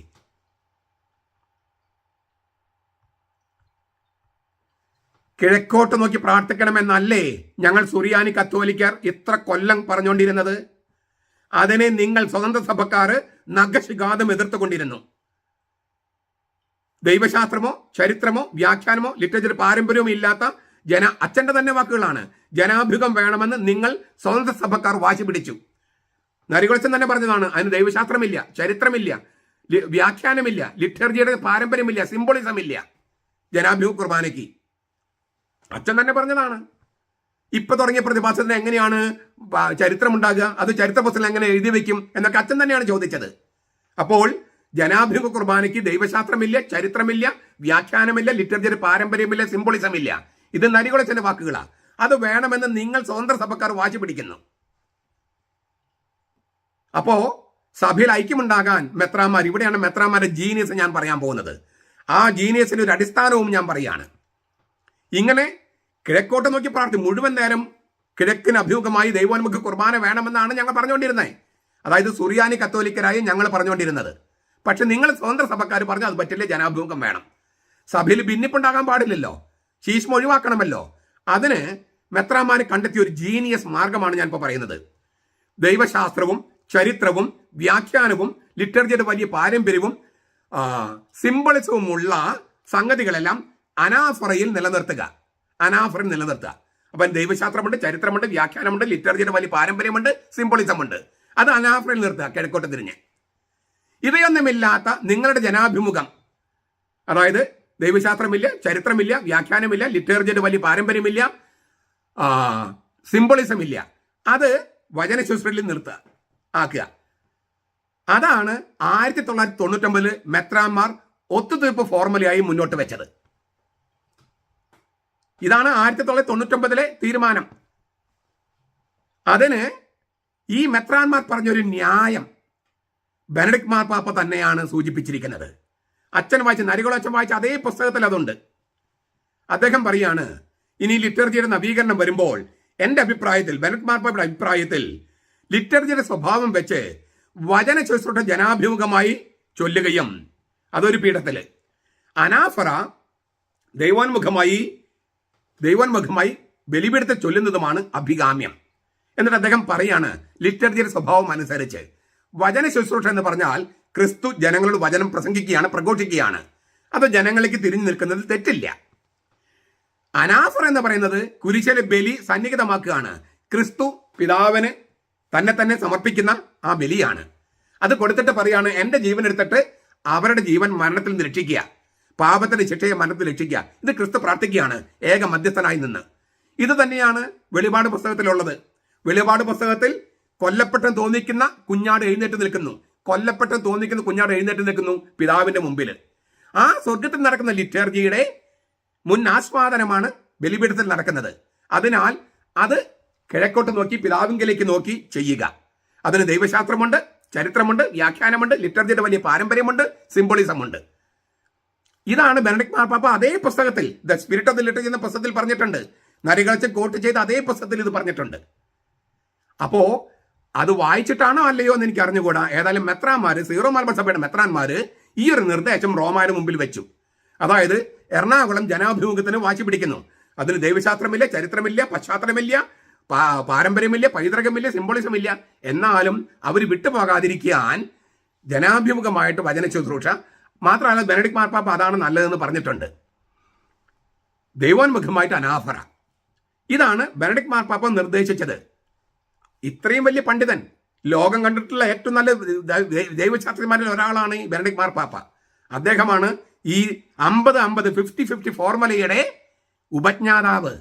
കിഴക്കോട്ട് നോക്കി പ്രാർത്ഥിക്കണമെന്നല്ലേ ഞങ്ങൾ സുറിയാനി കത്തോലിക്കർ ഇത്ര കൊല്ലം പറഞ്ഞുകൊണ്ടിരുന്നത്? അതിനെ നിങ്ങൾ സ്വതന്ത്ര സഭക്കാർ നഖശിഖാതം എതിർത്തുകൊണ്ടിരുന്നു. ദൈവശാസ്ത്രമോ ചരിത്രമോ വ്യാഖ്യാനമോ ലിറ്ററേച്ചർ പാരമ്പര്യവും ഇല്ലാത്ത അച്ഛന്റെ തന്നെ വാക്കുകളാണ്. ജനാഭിമുഖം വേണമെന്ന് നിങ്ങൾ സ്വതന്ത്ര സഭക്കാർ വാശി പിടിച്ചു. നരികുളച്ചൻ തന്നെ പറഞ്ഞതാണ്, അതിന് ദൈവശാസ്ത്രമില്ല, ചരിത്രമില്ല, വ്യാഖ്യാനമില്ല, ലിറ്റർജിയുടെ പാരമ്പര്യമില്ല, സിംബോളിസം ഇല്ല ജനാഭിമുഖ കുർബാനയ്ക്ക്. അച്ഛൻ തന്നെ പറഞ്ഞതാണ്. ഇപ്പൊ തുടങ്ങിയ പ്രതിഭാസത്തിന് എങ്ങനെയാണ് ചരിത്രം ഉണ്ടാകുക, അത് ചരിത്ര പുസ്തകം എങ്ങനെ എഴുതി വെക്കും എന്നൊക്കെ അച്ഛൻ തന്നെയാണ് ചോദിച്ചത്. അപ്പോൾ ജനാഭിമുഖ കുർബാനയ്ക്ക് ദൈവശാസ്ത്രമില്ല, ചരിത്രമില്ല, വ്യാഖ്യാനമില്ല, ലിറ്ററേച്ചർ പാരമ്പര്യമില്ല, സിംബോളിസം ഇല്ല. ഇത് നരികുളച്ചന്റെ വാക്കുകളാണ്. അത് വേണമെന്ന് നിങ്ങൾ സ്വതന്ത്ര സഭക്കാർ വാശി പിടിക്കുന്നു. അപ്പോ സഭയിൽ ഐക്യമുണ്ടാകാൻ മെത്രാന്മാർ, ഇവിടെയാണ് മെത്രാന്മാരുടെ ജീനിയസ് ഞാൻ പറയാൻ പോകുന്നത്. ആ ജീനിയസിന് ഒരു അടിസ്ഥാനവും ഞാൻ പറയാണ്. ഇങ്ങനെ കിഴക്കോട്ട് നോക്കി പ്രാർത്ഥിക്കും, മുഴുവൻ നേരം കിഴക്കിന് അഭിമുഖമായി ദൈവോന്മുഖ കുർബാന വേണമെന്നാണ് ഞങ്ങൾ പറഞ്ഞുകൊണ്ടിരുന്നത്. അതായത് സുറിയാനി കത്തോലിക്കരായി ഞങ്ങൾ പറഞ്ഞുകൊണ്ടിരുന്നത്. പക്ഷെ നിങ്ങൾ സ്വതന്ത്ര സഭക്കാർ പറഞ്ഞു അത് പറ്റില്ല, ജനാഭിമുഖം വേണം. സഭയിൽ ഭിന്നിപ്പുണ്ടാകാൻ പാടില്ലല്ലോ, ശീഷ്മ ഒഴിവാക്കണമല്ലോ. അതിന് മെത്രാന്മാർ കണ്ടെത്തിയ ഒരു ജീനിയസ് മാർഗമാണ് ഞാൻ ഇപ്പോൾ പറയുന്നത്. ദൈവശാസ്ത്രവും ചരിത്രവും വ്യാഖ്യാനവും ലിറ്ററേച്ചറുടെ വലിയ പാരമ്പര്യവും സിംബളിസവുമുള്ള സംഗതികളെല്ലാം അനാഫറയിൽ നിലനിർത്തുക. അപ്പം ദൈവശാസ്ത്രമുണ്ട്, ചരിത്രമുണ്ട്, വ്യാഖ്യാനമുണ്ട്, ലിറ്ററേച്ചറുടെ വലിയ പാരമ്പര്യമുണ്ട്, സിംബോളിസമുണ്ട്. അത് അനാഫറയിൽ നിർത്തുക, കിഴക്കോട്ട് തിരിഞ്ഞ്. ഇവയൊന്നുമില്ലാത്ത നിങ്ങളുടെ ജനാഭിമുഖം, അതായത് ദൈവശാസ്ത്രമില്ല, ചരിത്രമില്ല, വ്യാഖ്യാനമില്ല, ലിറ്ററേച്ചറുടെ വലിയ പാരമ്പര്യമില്ല, സിംബോളിസം ഇല്ല, അത് വചന ശുശ്രൂഷയിൽ നിർത്തുക, ആക്കുക. അതാണ് 1999 മെത്രാന്മാർ ഒത്തുതീർപ്പ് ഫോർമുലയായി മുന്നോട്ട് വെച്ചത്. ഇതാണ് 1999 തീരുമാനം. അതിന് ഈ മെത്രാന്മാർ പറഞ്ഞൊരു ന്യായം ബെനഡിക്ട് മാർപ്പാപ്പ തന്നെയാണ് സൂചിപ്പിച്ചിരിക്കുന്നത്. അച്ഛൻ വായിച്ച, നരികുളച്ചൻ വായിച്ച അതേ പുസ്തകത്തിൽ അതുണ്ട്. അദ്ദേഹം പറയാണ്, ഇനി ലിറ്ററേച്ചറുടെ നവീകരണം വരുമ്പോൾ എൻ്റെ അഭിപ്രായത്തിൽ, ബെനഡിക്ട് മാർപ്പാപ്പയുടെ അഭിപ്രായത്തിൽ, ലിറ്ററേച്ചറുടെ സ്വഭാവം വെച്ച് വചന ശുശ്രൂഷ ജനാഭിമുഖമായി ചൊല്ലുകയും അതൊരു പീഠത്തിൽ, അനാഫറ ദൈവോന്മുഖമായി ബലിപീഠത്തിൽ ചൊല്ലുന്നതുമാണ് അഭികാമ്യം. എന്നിട്ട് അദ്ദേഹം പറയാണ്, ലിറ്ററേച്ചർ സ്വഭാവം അനുസരിച്ച് വചന ശുശ്രൂഷ എന്ന് പറഞ്ഞാൽ ക്രിസ്തു ജനങ്ങളോട് വചനം പ്രസംഗിക്കുകയാണ്, പ്രഘോഷിക്കുകയാണ്. അത് ജനങ്ങളിലേക്ക് തിരിഞ്ഞു നിൽക്കുന്നതിൽ തെറ്റില്ല. അനാഫർ എന്ന് പറയുന്നത് കുരിശിലെ ബലി സന്നിഹിതമാക്കുകയാണ്. ക്രിസ്തു പിതാവിന് തന്നെ സമർപ്പിക്കുന്ന ആ ബലിയാണ്. അത് കൊടുത്തിട്ട് പറയാണ്, എൻ്റെ ജീവൻ എടുത്തിട്ട് അവരുടെ ജീവൻ മരണത്തിൽ നിന്ന് രക്ഷിക്കുക, പാപത്തിന്റെ ശിക്ഷയെ മരണത്തിൽ രക്ഷിക്കുക. ഇത് ക്രിസ്തു പ്രാർത്ഥിക്കുകയാണ് ഏക മധ്യസ്ഥനായി നിന്ന്. ഇത് തന്നെയാണ് വെളിപാട് പുസ്തകത്തിലുള്ളത്. വെളിപാട് പുസ്തകത്തിൽ കൊല്ലപ്പെട്ടെന്ന് തോന്നിക്കുന്ന കുഞ്ഞാട് എഴുന്നേറ്റ് നിൽക്കുന്നു, പിതാവിന്റെ മുമ്പിൽ. ആ സ്വർഗത്തിൽ നടക്കുന്ന ലിറ്റർജിയുടെ മുൻ ആസ്വാദനമാണ് ബലിപീഠത്തിൽ നടക്കുന്നത്. അതിനാൽ അത് കിഴക്കോട്ട് നോക്കി പിതാവിങ്കലേക്ക് നോക്കി ചെയ്യുക. അതിന് ദൈവശാസ്ത്രമുണ്ട്, ചരിത്രമുണ്ട്, വ്യാഖ്യാനമുണ്ട്, ലിറ്ററേച്ചറുടെ വലിയ പാരമ്പര്യമുണ്ട്, സിംബോളിസം ഉണ്ട്. ഇതാണ് ബെനഡിക്ട് മാർപ്പാപ്പ അതേ പുസ്തകത്തിൽ, the spirit of the literature എന്ന പുസ്തകത്തിൽ പറഞ്ഞിട്ടുണ്ട്. നരികുളച്ചൻ കോട്ട് ചെയ്ത അതേ പുസ്തകത്തിൽ ഇത് പറഞ്ഞിട്ടുണ്ട്. അപ്പോ അത് വായിച്ചിട്ടാണോ അല്ലയോ എന്ന് എനിക്ക് അറിഞ്ഞുകൂടാ. ഏതായാലും മെത്രാന്മാര്, സീറോ മലബാർ സഭയുടെ മെത്രാന്മാര് ഈ ഒരു നിർദ്ദേശം റോമായുടെ മുമ്പിൽ വെച്ചു. അതായത് എറണാകുളം ജനാഭിമുഖത്തിന് വാശി പിടിക്കുന്നു. അതിന് ദൈവശാസ്ത്രമില്ല, ചരിത്രമില്ല, പശ്ചാത്തലമില്ല, പാരമ്പര്യമില്ല, പൈതൃകമില്ല, സിംബോളിസം ഇല്ല. എന്നാലും അവർ വിട്ടുപോകാതിരിക്കാൻ ജനാഭിമുഖമായിട്ട് വചന ശുശ്രൂഷ. മാത്രമല്ല ബെനഡിക്ട് മാർപ്പാപ്പ അതാണ് നല്ലതെന്ന് പറഞ്ഞിട്ടുണ്ട്. ദൈവോന്മുഖമായിട്ട് അനാഫറ. ഇതാണ് ബെനഡിക്ട് മാർപ്പാപ്പ നിർദ്ദേശിച്ചത്. ഇത്രയും വലിയ പണ്ഡിതൻ, ലോകം കണ്ടിട്ടുള്ള ഏറ്റവും നല്ല ദൈവശാസ്ത്രന്മാരിൽ ഒരാളാണ് ഈ ബെനഡിക്ട് മാർപ്പാപ്പ. അദ്ദേഹമാണ് ഈ 50-50 50-50 ഫോർമുലയുടെ ഉപജ്ഞാതാവ്.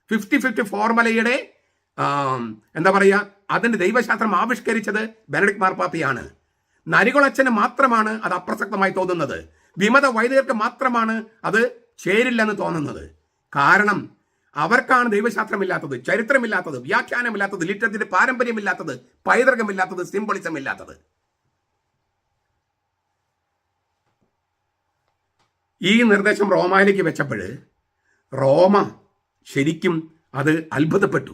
50-50 ഫോർമുലയുടെ എന്താ പറയുക, അതിന്റെ ദൈവശാസ്ത്രം ആവിഷ്കരിച്ചത് ബെനഡിക്ട് മാർപ്പാപ്പയാണ്. നരികുളച്ചന് മാത്രമാണ് അത് അപ്രസക്തമായി തോന്നുന്നത്. വിമത വൈദികർക്ക് മാത്രമാണ് അത് ചേരില്ലെന്ന് തോന്നുന്നത്. കാരണം അവർക്കാണ് ദൈവശാസ്ത്രമില്ലാത്തത്, ചരിത്രമില്ലാത്തത്, വ്യാഖ്യാനമില്ലാത്തത്, ലിറ്ററേച്ചറിന്റെ പാരമ്പര്യമില്ലാത്തത്, പൈതൃകമില്ലാത്തത്, സിംബോളിസം ഇല്ലാത്തത്. ഈ നിർദ്ദേശം റോമയിലേക്ക് വെച്ചപ്പോൾ റോമ ശരിക്കും അത് അത്ഭുതപ്പെട്ടു.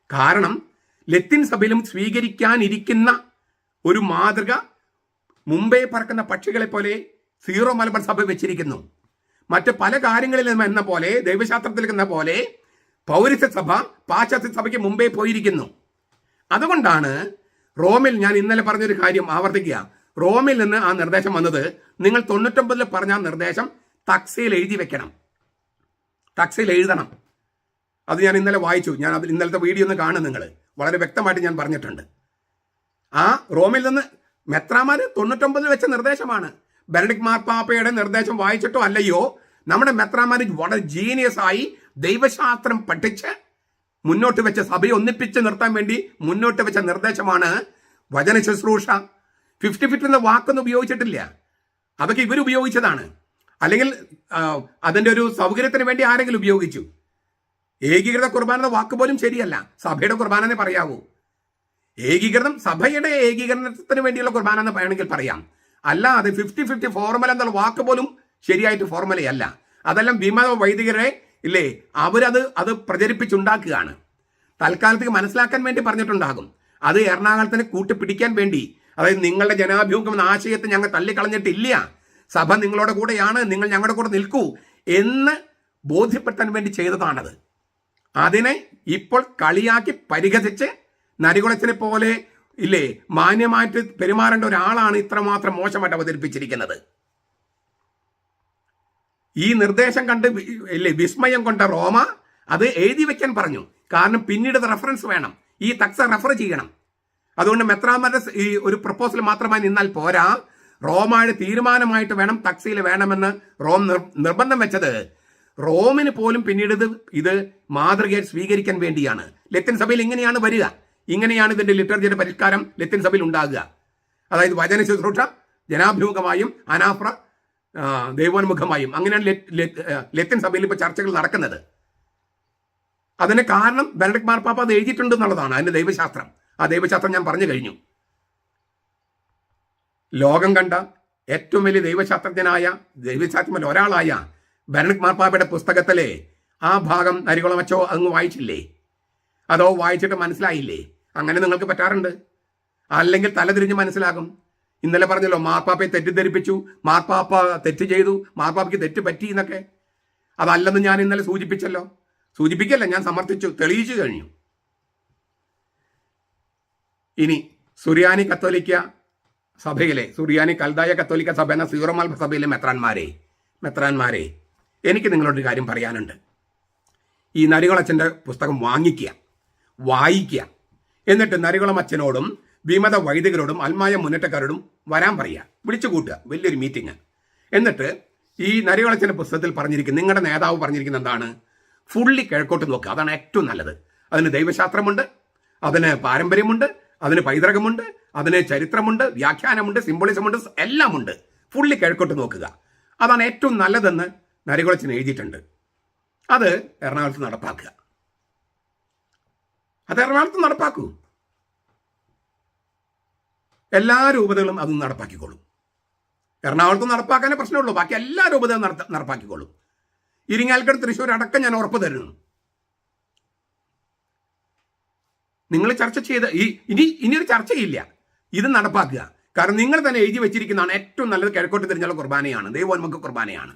കാരണം ലത്തീൻ സഭയിലും സ്വീകരിക്കാനിരിക്കുന്ന ഒരു മാതൃക മുമ്പേ പറക്കുന്ന പക്ഷികളെ പോലെ സീറോ മലബാർ സഭ വെച്ചിരിക്കുന്നു. മറ്റ് പല കാര്യങ്ങളിലും എന്ന പോലെ, ദൈവശാസ്ത്രത്തിൽ എന്ന പോലെ പൗരസ്ത്യ സഭ പാശ്ചാത്യ സഭയ്ക്ക് മുമ്പേ പോയിരിക്കുന്നു. അതുകൊണ്ടാണ് റോമിൽ, ഞാൻ ഇന്നലെ പറഞ്ഞൊരു കാര്യം ആവർത്തിക്കുക, റോമിൽ നിന്ന് ആ നിർദ്ദേശം വന്നത്, നിങ്ങൾ 99 പറഞ്ഞ ആ നിർദ്ദേശം തക്സയിൽ എഴുതി വെക്കണം, തക്സയിൽ എഴുതണം. അത് ഞാൻ ഇന്നലെ വായിച്ചു. ഞാൻ അത് ഇന്നലത്തെ വീഡിയോ ഒന്ന് കാണും, നിങ്ങൾ വളരെ വ്യക്തമായിട്ട് ഞാൻ പറഞ്ഞിട്ടുണ്ട്. ആ റോമിൽ നിന്ന് മെത്രാമാർ 99 വെച്ച നിർദ്ദേശമാണ്. ബെനഡിക്ട് മാർപ്പാപ്പയുടെ നിർദ്ദേശം വായിച്ചിട്ടോ അല്ലയോ, നമ്മുടെ മെത്രാമാർ വളരെ ജീനിയസ് ആയി ദൈവശാസ്ത്രം പഠിച്ച് മുന്നോട്ട് വെച്ച, സഭയെ ഒന്നിപ്പിച്ച് നിർത്താൻ വേണ്ടി മുന്നോട്ട് വെച്ച നിർദ്ദേശമാണ് വചന ശുശ്രൂഷ. 50-50 എന്ന വാക്കൊന്നും ഉപയോഗിച്ചിട്ടില്ല, അതൊക്കെ ഇവർ ഉപയോഗിച്ചതാണ്. അല്ലെങ്കിൽ അതിൻ്റെ ഒരു സൗകര്യത്തിന് വേണ്ടി ആരെങ്കിലും ഉപയോഗിച്ചു. ഏകീകൃത കുർബാന എന്ന വാക്ക് പോലും ശരിയല്ല, സഭയുടെ കുർബാന എന്നേ പറയാവൂ. ഏകീകൃതം സഭയുടെ ഏകീകരണത്തിന് വേണ്ടിയുള്ള കുർബാന എന്ന് വേണമെങ്കിൽ പറയാം, അല്ലാതെ 50-50 ഫോർമുല എന്നുള്ള വാക്ക് പോലും ശരിയായിട്ട് ഫോർമുലയല്ല. അതെല്ലാം വിമത വൈദികരെ ഇല്ലേ, അത് പ്രചരിപ്പിച്ചുണ്ടാക്കുകയാണ്. തൽക്കാലത്തേക്ക് മനസ്സിലാക്കാൻ വേണ്ടി പറഞ്ഞിട്ടുണ്ടാകും. അത് എറണാകുളത്തിന് കൂട്ടിപ്പിടിക്കാൻ വേണ്ടി, അതായത് നിങ്ങളുടെ ജനാഭിമുഖം എന്ന ആശയത്തെ ഞങ്ങൾ തള്ളിക്കളഞ്ഞിട്ടില്ല, സഭ നിങ്ങളുടെ കൂടെയാണ്, നിങ്ങൾ ഞങ്ങളുടെ കൂടെ നിൽക്കൂ എന്ന് ബോധ്യപ്പെടുത്താൻ വേണ്ടി ചെയ്തതാണത്. അതിനെ ഇപ്പോൾ കളിയാക്കി പരിഹസിച്ച് നരികുളത്തിനെ പോലെ ഇല്ലേ മാന്യമായിട്ട് പെരുമാറേണ്ട ഒരാളാണ് ഇത്രമാത്രം മോശമായിട്ട് അവതരിപ്പിച്ചിരിക്കുന്നത്. ഈ നിർദ്ദേശം കണ്ട് ഇല്ലേ വിസ്മയം കൊണ്ട റോമ അത് എഴുതി വെക്കാൻ പറഞ്ഞു. കാരണം പിന്നീട് റെഫറൻസ് വേണം, ഈ തക്സ റെഫർ ചെയ്യണം. അതുകൊണ്ട് മെത്രാമാരുടെ ഈ ഒരു പ്രപ്പോസൽ മാത്രമായി നിന്നാൽ പോരാ, റോമയുടെ തീരുമാനമായിട്ട് വേണം, തക്സയിൽ വേണമെന്ന് റോം നിർബന്ധം വെച്ചത് റോമിന് പോലും പിന്നീട് ഇത് മാതൃകയെ സ്വീകരിക്കാൻ വേണ്ടിയാണ്. ലത്തീൻ സഭയിൽ ഇങ്ങനെയാണ് വരിക, ഇങ്ങനെയാണ് ഇതിന്റെ ലിറ്റർജിയുടെ പരിഷ്കാരം ലത്തീൻ സഭയിൽ ഉണ്ടാകുക. അതായത് വചന ശുശ്രൂഷ ജനാഭിമുഖമായും അനാഫ്ര ദൈവോന്മുഖമായും, അങ്ങനെയാണ് ലത്തീൻ സഭയിൽ ഇപ്പോൾ ചർച്ചകൾ നടക്കുന്നത്. അതിന് കാരണം ബെനഡിക്ട് മാർപ്പാപ്പ അത് എഴുതിയിട്ടുണ്ട് എന്നുള്ളതാണ് അതിന്റെ ദൈവശാസ്ത്രം. ആ ദൈവശാസ്ത്രം ഞാൻ പറഞ്ഞു കഴിഞ്ഞു. ലോകം കണ്ട ഏറ്റവും വലിയ ദൈവശാസ്ത്രജ്ഞൻ ഒരാളായ ബെനഡിക്ട് മാർപ്പാപ്പയുടെ പുസ്തകത്തിലെ ആ ഭാഗം നരികുളം വച്ചോ അങ്ങ് വായിച്ചില്ലേ? അതോ വായിച്ചിട്ട് മനസ്സിലായില്ലേ? അങ്ങനെ നിങ്ങൾക്ക് പറ്റാറുണ്ട്. അല്ലെങ്കിൽ തലതിരിഞ്ഞ് മനസ്സിലാകും. ഇന്നലെ പറഞ്ഞല്ലോ, മാർപ്പാപ്പയെ തെറ്റിദ്ധരിപ്പിച്ചു, മാർപ്പാപ്പ തെറ്റ് ചെയ്തു, മാർപ്പാപ്പയ്ക്ക് തെറ്റ് പറ്റി എന്നൊക്കെ. അതല്ലെന്ന് ഞാൻ ഇന്നലെ സൂചിപ്പിക്കല്ല, ഞാൻ സമർത്ഥിച്ചു, തെളിയിച്ചു കഴിഞ്ഞു. ഇനി സുറിയാനി കത്തോലിക്ക സഭയിലെ, സുറിയാനി കൽദായ കത്തോലിക്ക സഭ എന്ന സീറോ മലബാർ സഭയിലെ മെത്രാന്മാരെ എനിക്ക് നിങ്ങളോടൊരു കാര്യം പറയാനുണ്ട്. ഈ നരികുളച്ചൻ്റെ പുസ്തകം വായിക്കുക, എന്നിട്ട് നരികുളമച്ചനോടും വിമത വൈദികരോടും അൽമായ മുന്നേറ്റക്കാരോടും വരാൻ പറയുക, വിളിച്ചു കൂട്ടുക, വലിയൊരു മീറ്റിംഗ്. എന്നിട്ട് ഈ നരികുളച്ചൻ്റെ പുസ്തകത്തിൽ പറഞ്ഞിരിക്കുന്ന, നിങ്ങളുടെ നേതാവ് പറഞ്ഞിരിക്കുന്ന എന്താണ്, ഫുള്ളി കിഴക്കോട്ട് നോക്കുക. അതാണ് ഏറ്റവും നല്ലത്. അതിന് ദൈവശാസ്ത്രമുണ്ട്, അതിന് പാരമ്പര്യമുണ്ട്, അതിന് പൈതൃകമുണ്ട്, അതിന് ചരിത്രമുണ്ട്, വ്യാഖ്യാനമുണ്ട്, സിംബോളിസമുണ്ട്, എല്ലാം ഉണ്ട്. ഫുള്ളി കിഴക്കോട്ട് നോക്കുക, അതാണ് ഏറ്റവും നല്ലതെന്ന് നരികുളച്ചൻ എഴുതിയിട്ടുണ്ട്. അത് എറണാകുളത്ത് നടപ്പാക്കൂ. എല്ലാ രൂപതകളും അത് നടപ്പാക്കിക്കോളും. എറണാകുളത്ത് നടപ്പാക്കാനേ പ്രശ്നമുള്ളൂ, ബാക്കി എല്ലാ രൂപതകളും നടപ്പാക്കിക്കോളും. ഇരിങ്ങാലക്കുട, തൃശ്ശൂർ അടക്കം ഞാൻ ഉറപ്പ് തരുന്നു. നിങ്ങൾ ചർച്ച ചെയ്ത് ഇനിയൊരു ചർച്ചയില്ല, ഇത് നടപ്പാക്കുക. കാരണം നിങ്ങൾ തന്നെ എഴുതി വെച്ചിരിക്കുന്നതാണ് ഏറ്റവും നല്ലത് കിഴക്കോട്ട് തിരിഞ്ഞുള്ള കുർബാനയാണ്, ദൈവോന്മുഖ കുർബാനയാണ്.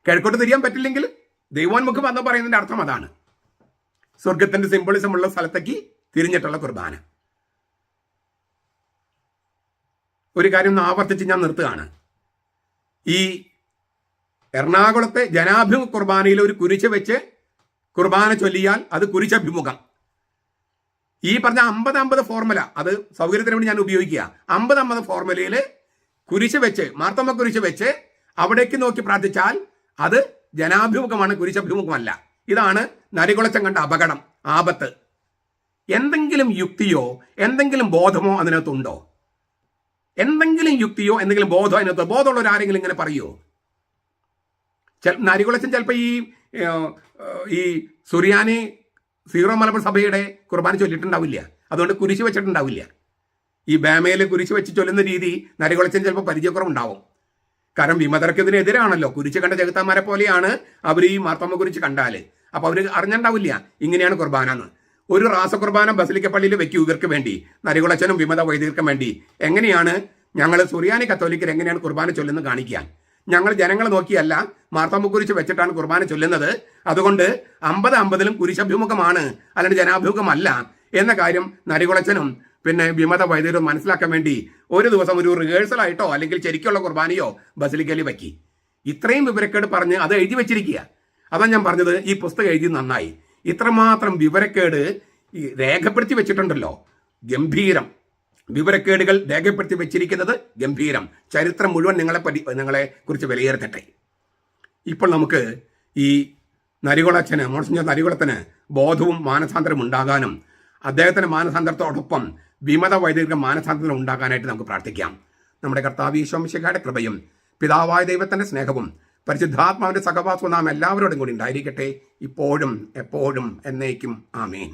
കിഴക്കോട്ട് തിരിയാൻ പറ്റില്ലെങ്കിൽ ദൈവോന്മുഖം എന്ന് പറയുന്നതിന്റെ അർത്ഥം അതാണ്, സ്വർഗത്തിന്റെ സിംബോളിസം ഉള്ള സ്ഥലത്തേക്ക് തിരിഞ്ഞിട്ടുള്ള കുർബാന. ഒരു കാര്യം ഒന്ന് ആവർത്തിച്ച് ഞാൻ നിർത്തുകയാണ്. ഈ എറണാകുളത്തെ ജനാഭിമുഖ കുർബാനയിൽ ഒരു കുരിശ് വെച്ച് കുർബാന ചൊല്ലിയാൽ അത് കുരിശഭിമുഖം. ഈ പറഞ്ഞ 50-50 ഫോർമുല, അത് സൗകര്യത്തിന് വേണ്ടി ഞാൻ ഉപയോഗിക്കുക. 50-50 ഫോർമുലയിൽ കുരിശ് വെച്ച്, മാർത്തമ്മ കുരിശ് വെച്ച് അവിടേക്ക് നോക്കി പ്രാർത്ഥിച്ചാൽ അത് ജനാഭിമുഖമാണ്, കുരിശഭിമുഖമല്ല. ഇതാണ് നരികുളച്ചൻ കണ്ട അപകടം, ആപത്ത്. എന്തെങ്കിലും യുക്തിയോ എന്തെങ്കിലും ബോധമോ അതിനകത്തുണ്ടോ? എന്തെങ്കിലും യുക്തിയോ എന്തെങ്കിലും ബോധമോ അതിനകത്ത്? ബോധമുള്ളവർ ആരെങ്കിലും ഇങ്ങനെ പറയുമോ? നരികുളച്ചൻ ചിലപ്പോൾ ഈ സുറിയാനി സീറോ മലബാർ സഭയുടെ കുർബാന ചൊല്ലിയിട്ടുണ്ടാവില്ല, അതുകൊണ്ട് കുരിശ് വെച്ചിട്ടുണ്ടാവില്ല. ഈ ബാമയിൽ കുരിശ് വെച്ച് ചൊല്ലുന്ന രീതി നരികുളച്ചൻ ചിലപ്പോൾ പരിചയക്കുറവുണ്ടാവും. കാരണം വിമതർക്കതിനെതിരാണല്ലോ. കുരിശ് കണ്ട ചെകുത്താന്മാരെ പോലെയാണ് അവർ ഈ മാർത്തോമ കുരിശ് കണ്ടാൽ. അപ്പോൾ അവർ അറിഞ്ഞിട്ടുണ്ടാവില്ല ഇങ്ങനെയാണ് കുർബാന എന്ന്. ഒരു റാസ കുർബാന ബസലിക്ക പള്ളിയിൽ വെക്കൂ ഇവർക്ക് വേണ്ടി, നരികുളച്ചനും വിമത വൈദികർക്കും വേണ്ടി. എങ്ങനെയാണ് ഞങ്ങൾ സുറിയാനി കത്തോലിക്കർ എങ്ങനെയാണ് കുർബാന ചൊല്ലുന്നത് കാണിക്കാൻ. ഞങ്ങൾ ജനങ്ങൾ നോക്കിയല്ല മാർത്തോമ കുരിശ് വെച്ചിട്ടാണ് കുർബാന ചൊല്ലുന്നത്. അതുകൊണ്ട് 50-50 കുരിശഭിമുഖമാണ്, അല്ലാണ്ട് ജനാഭിമുഖമല്ല എന്ന കാര്യം നരികുളച്ചനും പിന്നെ വിമത വൈദികരും മനസ്സിലാക്കാൻ വേണ്ടി ഒരു ദിവസം ഒരു റിഹേഴ്സലായിട്ടോ അല്ലെങ്കിൽ ശരിക്കുള്ള കുർബാനയോ ബസലിക്കയിൽ വയ്ക്കി. ഇത്രയും വിവരക്കേട് പറഞ്ഞ് അത് എഴുതി വെച്ചിരിക്കുക. അതാണ് ഞാൻ പറഞ്ഞത്, ഈ പുസ്തകം എഴുതി നന്നായി. ഇത്രമാത്രം വിവരക്കേട് രേഖപ്പെടുത്തി വെച്ചിട്ടുണ്ടല്ലോ, ഗംഭീരം. വിവരക്കേടുകൾ രേഖപ്പെടുത്തി വെച്ചിരിക്കുന്നത് ഗംഭീരം. ചരിത്രം മുഴുവൻ നിങ്ങളെ കുറിച്ച് വിലയിരുത്തട്ടെ. ഇപ്പോൾ നമുക്ക് ഈ നരികുളച്ചന്, മോൺസിഞ്ഞർ നരികുളത്തിന് ബോധവും മാനസാന്തരം ഉണ്ടാകാനും അദ്ദേഹത്തിന് മാനസാന്തരത്തോടൊപ്പം വിമത വൈദികർക്ക് മാനസാന്തരം ഉണ്ടാകാനായിട്ട് നമുക്ക് പ്രാർത്ഥിക്കാം. നമ്മുടെ കർത്താവ് ഈശോ മിശിഹായുടെ കൃപയും പിതാവായ ദൈവത്തിന്റെ സ്നേഹവും പരിശുദ്ധാത്മാവിന്റെ സഹവാസവും നാം എല്ലാവരോടും കൂടി ഉണ്ടായിരിക്കട്ടെ, ഇപ്പോഴും എപ്പോഴും എന്നേക്കും. ആമേൻ.